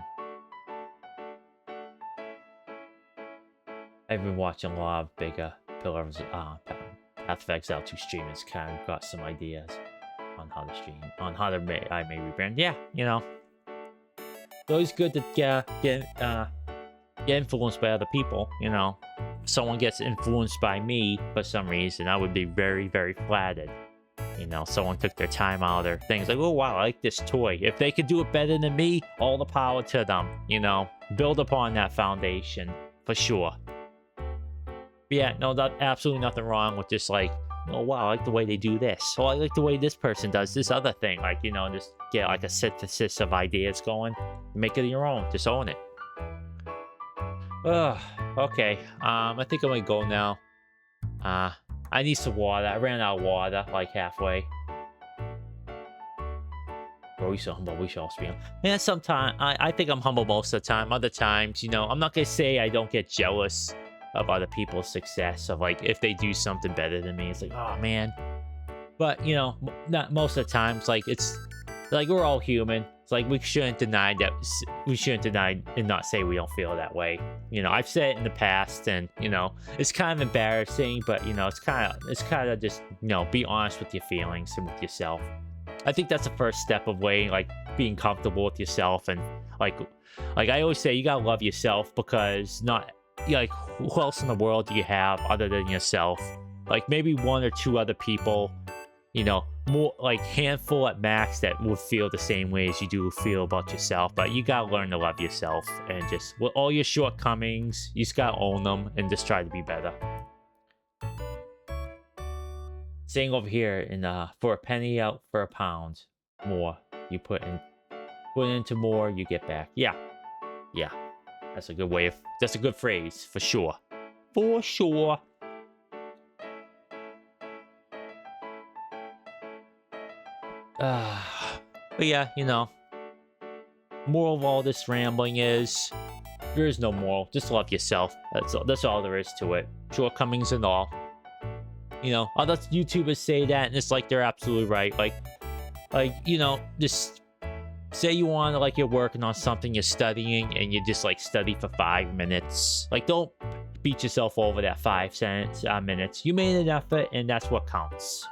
I've been watching a lot of bigger pillars, Path of Exile 2 streamers, kind of got some ideas on how to stream, on how to I may rebrand. Yeah, you know, it's always good to get influenced by other people, you know. If someone gets influenced by me for some reason, I would be very, very flattered. You know, someone took their time out of their things, like, oh wow, I like this toy. If they could do it better than me, all the power to them, you know. Build upon that foundation, for sure. But yeah, no, absolutely nothing wrong with just, like, oh wow, I like the way they do this. Oh, I like the way this person does this other thing. Like, you know, just get like a synthesis of ideas going. Make it your own. Just own it. Ugh, okay. I think I'm gonna go now. I need some water. I ran out of water like halfway. Bro, we so humble. We should also be humble. Yeah, sometimes I think I'm humble most of the time. Other times, you know, I'm not gonna say I don't get jealous of other people's success. Of like if they do something better than me, it's like, oh man. But you know, not most of the times. Like it's like we're all human. It's like we shouldn't deny that. We shouldn't deny and not say we don't feel that way. You know, I've said it in the past, and you know, it's kind of embarrassing, but you know, it's kind of just, you know, be honest with your feelings and with yourself. I think that's the first step of way, like being comfortable with yourself, and like I always say, you gotta love yourself, because not like who else in the world do you have other than yourself? Like maybe one or two other people, you know, more like handful at max that would feel the same way as you do feel about yourself. But you gotta learn to love yourself, and just with all your shortcomings, you just gotta own them and just try to be better. Saying over here in for a penny out for a pound more, you put into more, you get back. Yeah, that's a good way of, that's a good phrase for sure, for sure. But yeah, you know, moral of all this rambling is there is no moral. Just love yourself. That's all there is to it. Shortcomings and all. You know, other YouTubers say that, and it's like they're absolutely right. Like you know, just say you want to, like, you're working on something, you're studying, and you just like study for 5 minutes. Like, don't beat yourself over that 5 minutes. You made an effort, and that's what counts.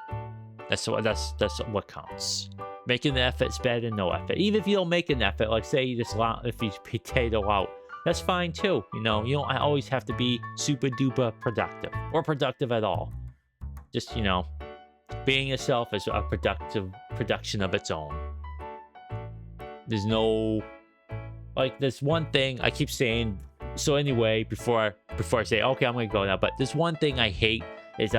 That's what counts. Making the effort's better than no effort. Even if you don't make an effort, like say you just if you potato out, that's fine too. You know, you don't always have to be super duper productive or productive at all. Just, you know, being yourself is a production of its own. There's no, like, there's one thing I keep saying. So anyway, before I say, okay, I'm gonna go now, but there's one thing I hate is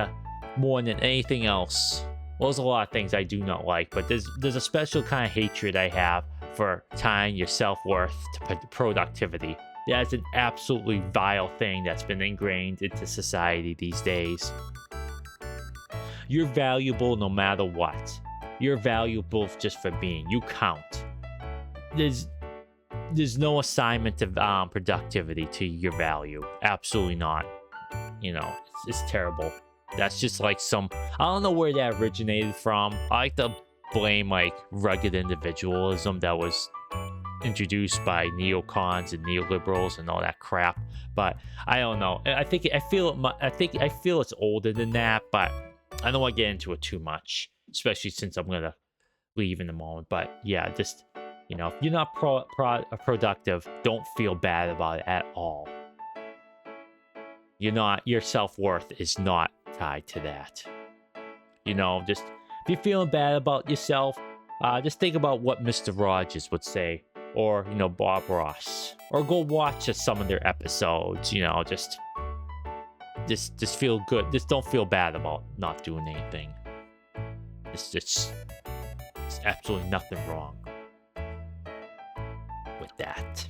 more than anything else. Well, there's a lot of things I do not like, but there's a special kind of hatred I have for tying your self-worth to productivity. That's an absolutely vile thing that's been ingrained into society these days. You're valuable no matter what. You're valuable just for being. You count. There's no assignment of productivity to your value. Absolutely not. You know, it's terrible. That's just like I don't know where that originated from. I like to blame like rugged individualism that was introduced by neocons and neoliberals and all that crap. But I don't know. I feel it's older than that, but I don't want to get into it too much, especially since I'm gonna leave in a moment. But yeah, just, you know, if you're not productive, don't feel bad about it at all. Your self-worth is not tied to that. You know, just if you're feeling bad about yourself, just think about what Mr. Rogers would say, or, you know, Bob Ross, or go watch some of their episodes. You know, just feel good. Just don't feel bad about not doing anything. It's absolutely nothing wrong with that.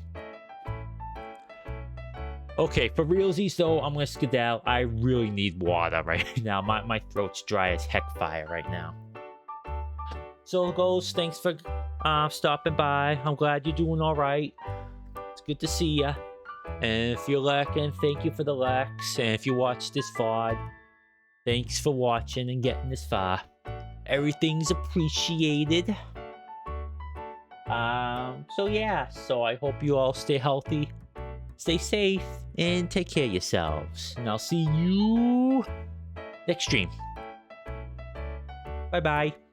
Okay, for realsies though, I'm gonna skedaddle. I really need water right now. My throat's dry as heck fire right now. So goes, thanks for stopping by. I'm glad you're doing all right. It's good to see ya. And if you're lacking, thank you for the likes. And if you watch this VOD, thanks for watching and getting this far. Everything's appreciated. So yeah, so I hope you all stay healthy, stay safe, and take care of yourselves. And I'll see you next stream. Bye-bye.